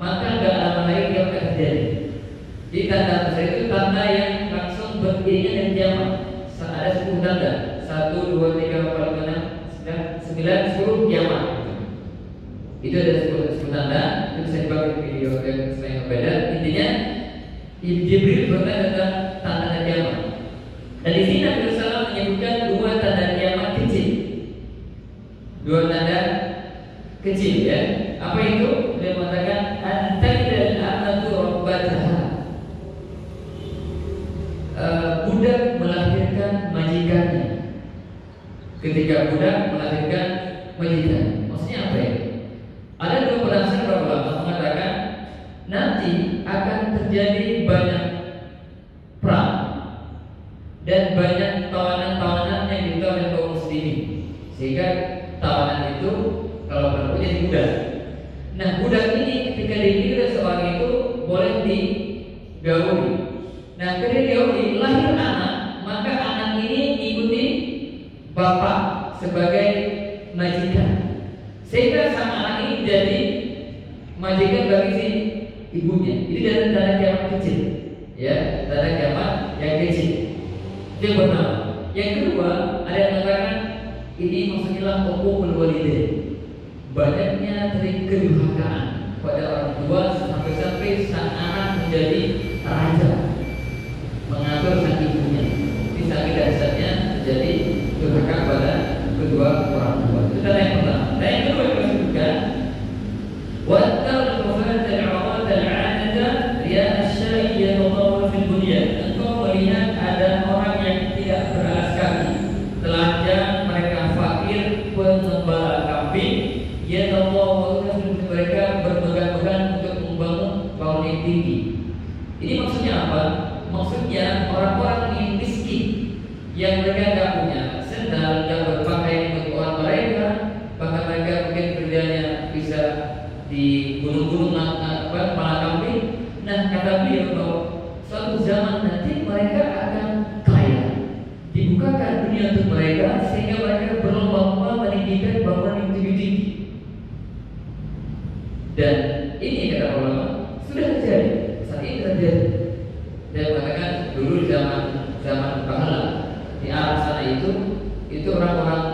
maka nggak lama lagi kiamat terjadi. Jadi tanda besar itu tanda yang langsung beriringan dengan kiamat. Ada 10 tanda, 1, 2, 3, 4, 5, 6, 9, 10 kiamat. Itu ada 10 tanda. Itu bisa dibagi video yang berbeda. Intinya Jibril bertanya tentang tanda kiamat. Dan di sini Nabi SAW menyebutkan 2 tanda kiamat kecil. 2 tanda kecil ya. Apa itu? Dia mengatakan antalidal amatu rabbataha. Budak melahirkan majikannya. Ketika budak melahirkan majikan, maksudnya apa ya? Ada 2 penafsiran para ulama mengatakan nanti akan terjadi banyak perang dan banyak tawanan-tawanan yang diminta oleh kaum muslimin, sehingga tawanan itu kalau berlaku jadi budak. Nah budak ini ketika dipilih oleh seorang itu boleh digauli. Nah ketika digauli lahir anak, maka anak ini ikuti bapak sebagai majikan, sehingga sang anak ini jadi majikan bagi si ibunya. Ini dari tanda kiamat kecil, ya tanda kiamat yang kecil. Itu yang pertama. Yang kedua, ada yang mengatakan ini maksudnya lah uququl walidain. Banyaknya dari kedurhakaan pada orang tua sampai sang anak menjadi raja, mengatur sang ibunya. Ini sakit dasarnya terjadi durhaka pada kedua orang tua. Itu tanda yang pertama. Dan yang kedua yang disebutkan wattal kufat al-'awat al-'adata riya asy-syai' yatawwal fil bunyan. Engkau melihat ada orang yang tidak beralas kaki, telanjang, mereka fakir, pengembala kambing, yatawwal mereka berpegang-pegang untuk membangun bangunan yang tinggi. Ini maksudnya apa? Maksudnya orang-orang yang miskin, yang mereka tidak punya sendal, yang berpakaian kebutuhan mereka, bahkan mereka mungkin kerjanya bisa di gunung-gunung malah kambing. Nah kata beliau bahwa suatu zaman nanti mereka akan kaya, dibukakan dunia untuk mereka sehingga mereka berlomba-lomba meninggikan bangunan yang tinggi-tinggi. Dan ini kata ulama sudah terjadi, saat ini terjadi. Dan mengatakan dulu zaman pahala di Arab sana itu orang-orang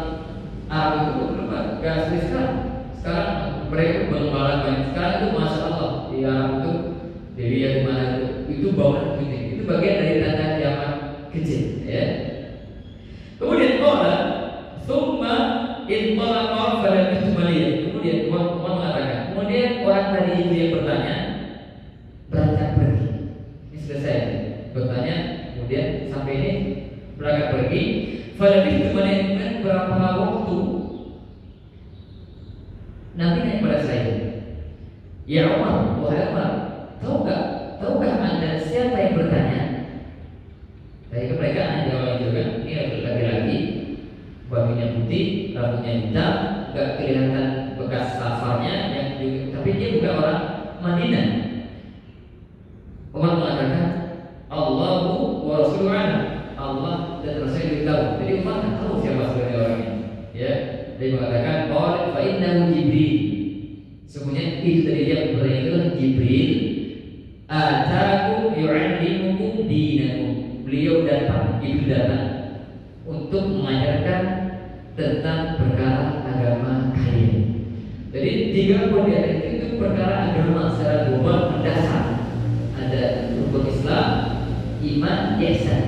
Arab itu belum gak seperti sekarang. Sekarang mereka mengembalakan banyak. Sekarang itu masya Allah di Arab itu dilihat di mana itu bangunan tinggi. Itu bagian dari tanda kiamat kecil, ya. Kemudian qala summa intalaqa falam yusmaliya. Kemudian Umar mengatakan, kemudian orang tadi itu yang bertanya berangkat pergi. Ini selesai bertanya, kemudian sampai ini berangkat pergi. Falam yusmaliya, berapa waktu Nabi naik pada saya, ya Umar, wahai Umar, tahu nggak? Tahukah Anda siapa yang bertanya? Tadi mereka jawab juga, ini laki-laki, bajunya putih, rambutnya hitam, nggak kelihatan bekas safarnya, yang juga, tapi dia bukan orang Madinah. Umar mengatakan, Allahu wa Rasuluhu, Allah dan Rasulnya tahu. Jadi Umar tak tahu siapa sebenarnya orangnya. Ya, dia mengatakan, "Qala fa innahu Jibril." Sebenarnya itu tadi dia bertanya itu Jibril. Ataku yu'allimukum dinakum. Beliau datang, Jibril datang untuk mengajarkan tentang perkara agama kalian. Jadi 3 poin itu perkara agama secara global mendasar. Ada rukun Islam, iman, ihsan.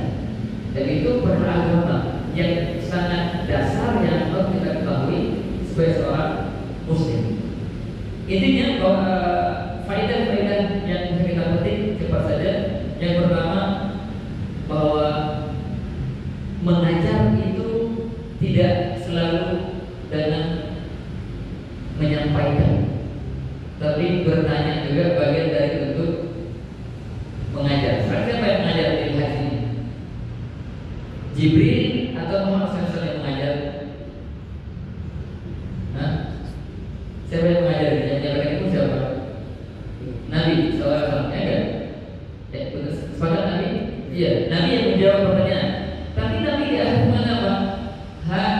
Dan itu perkara agama yang sangat dasar yang harus kita ketahui sebagai seorang muslim. Intinya bahwa faedah-faedah yang bisa kita petik cepat saja. Yang pertama, bahwa mengajar itu tidak selalu dengan menyampaikan, tapi bertanya juga bagian dari bentuk mengajar. Siapa yang mengajar di hadis ini? Jibril atau Muhammad SAW yang mengajar? Hah? Siapa yang mengajar? Yang menyampaikan itu siapa? Nabi SAW, ya kan? Sepakat Nabi? Iya, Nabi yang menjawab pertanyaan. Tapi Nabi tidak hubungan apa?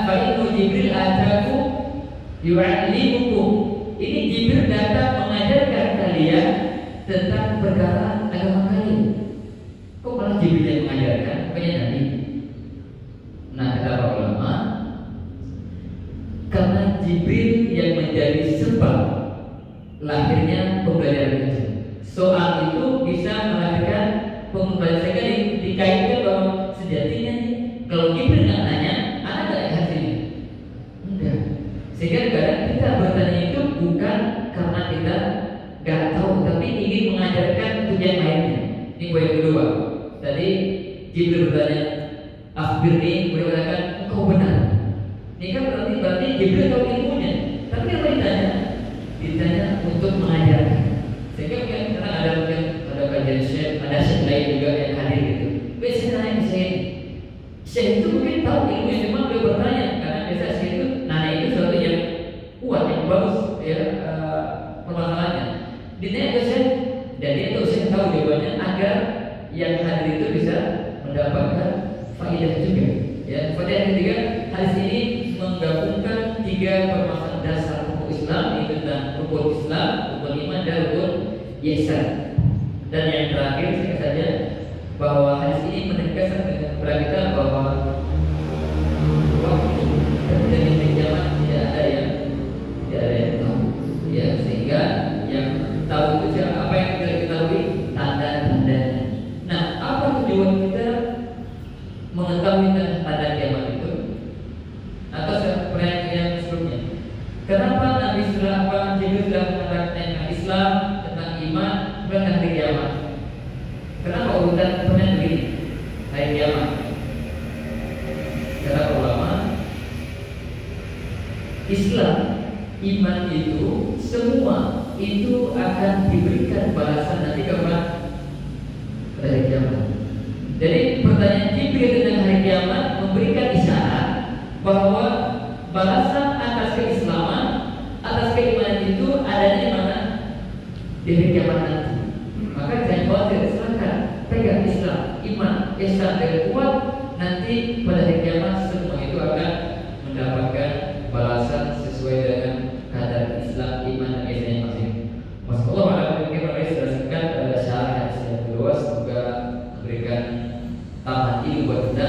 Fa'inu Jibril ataku yu'allimukum. Ini Jibril datang mengajarkan kalian tentang perkara agama kalian. Kok malah Jibril yang mengajarkan? Bukannya Nabi. Nah, kata para ulama, karena Jibril yang menjadi sebab lahirnya pembelajaran itu. Soal itu bisa melahirkan pembelajaran, sehingga dikaitkan bahwa sejatinya kalau Jibril nggak nanya, ada nggak hasilnya? Enggak. Sehingga kadang kita bertanya itu bukan karena kita nggak tahu, tapi ingin mengajarkan tujuan lainnya. Ini poin yang kedua. Tadi Jibril bertanya, akhirnya boleh katakan engkau benar. Ini kan berarti Jibril tahu ilmunya. Tapi apa ditanya? Ditanya untuk mengajarkan. Sehingga mungkin karena ada kajian syekh, ada syekh lain juga yang hadir gitu. Biasanya nanya syekh itu mungkin tahu ilmunya, cuma beliau bertanya karena biasa syekh itu nanya itu sesuatu yang kuat, yang bagus ya permasalahannya. Ditanya ke syekh dan dia tahu syekh tahu jawabannya agar yang hadir itu bisa mendapatkan faedah juga. Ya, faedah yang ketiga, hadis ini menggabungkan 3 permasalahan dasar rukun Islam, yaitu tentang rukun Islam, rukun iman, dan rukun ihsan. Dan yang terakhir saja bahwa hadis ini menegaskan kepada kita bahwa waktu dan kiamat tidak ada yang tahu. Ya, sehingga yang tahu itu apa yang kita ketahui tanda-tanda. Nah, apa tujuan kita mengetahui tanda kiamat itu? Atau seperti yang sebelumnya, kenapa Nabi Jibril sudah mengatakan tentang Islam, tentang iman, dan hari kiamat? Kenapa urutan sebenarnya begini? Hari kiamat. Kata ulama, Islam, iman itu semua itu akan diberikan balasan nanti kapan? Pada hari kiamat. Jadi pertanyaan Jibril tentang hari kiamat memberikan isyarat bahwa balasan atas keislaman, atas keimanan itu adanya di mana? Di hari kiamat nanti. Maka jangan khawatir, silakan pegang Islam, iman, ihsan dengan kuat, nanti pada hari kiamat semua itu akan mendapatkan balasan sesuai dengan kadar Islam, iman, dan ihsan yang masing. Masyaallah, mungkin Pak sudah singkat syarah yang kedua, semoga memberikan tambahan ilmu buat kita.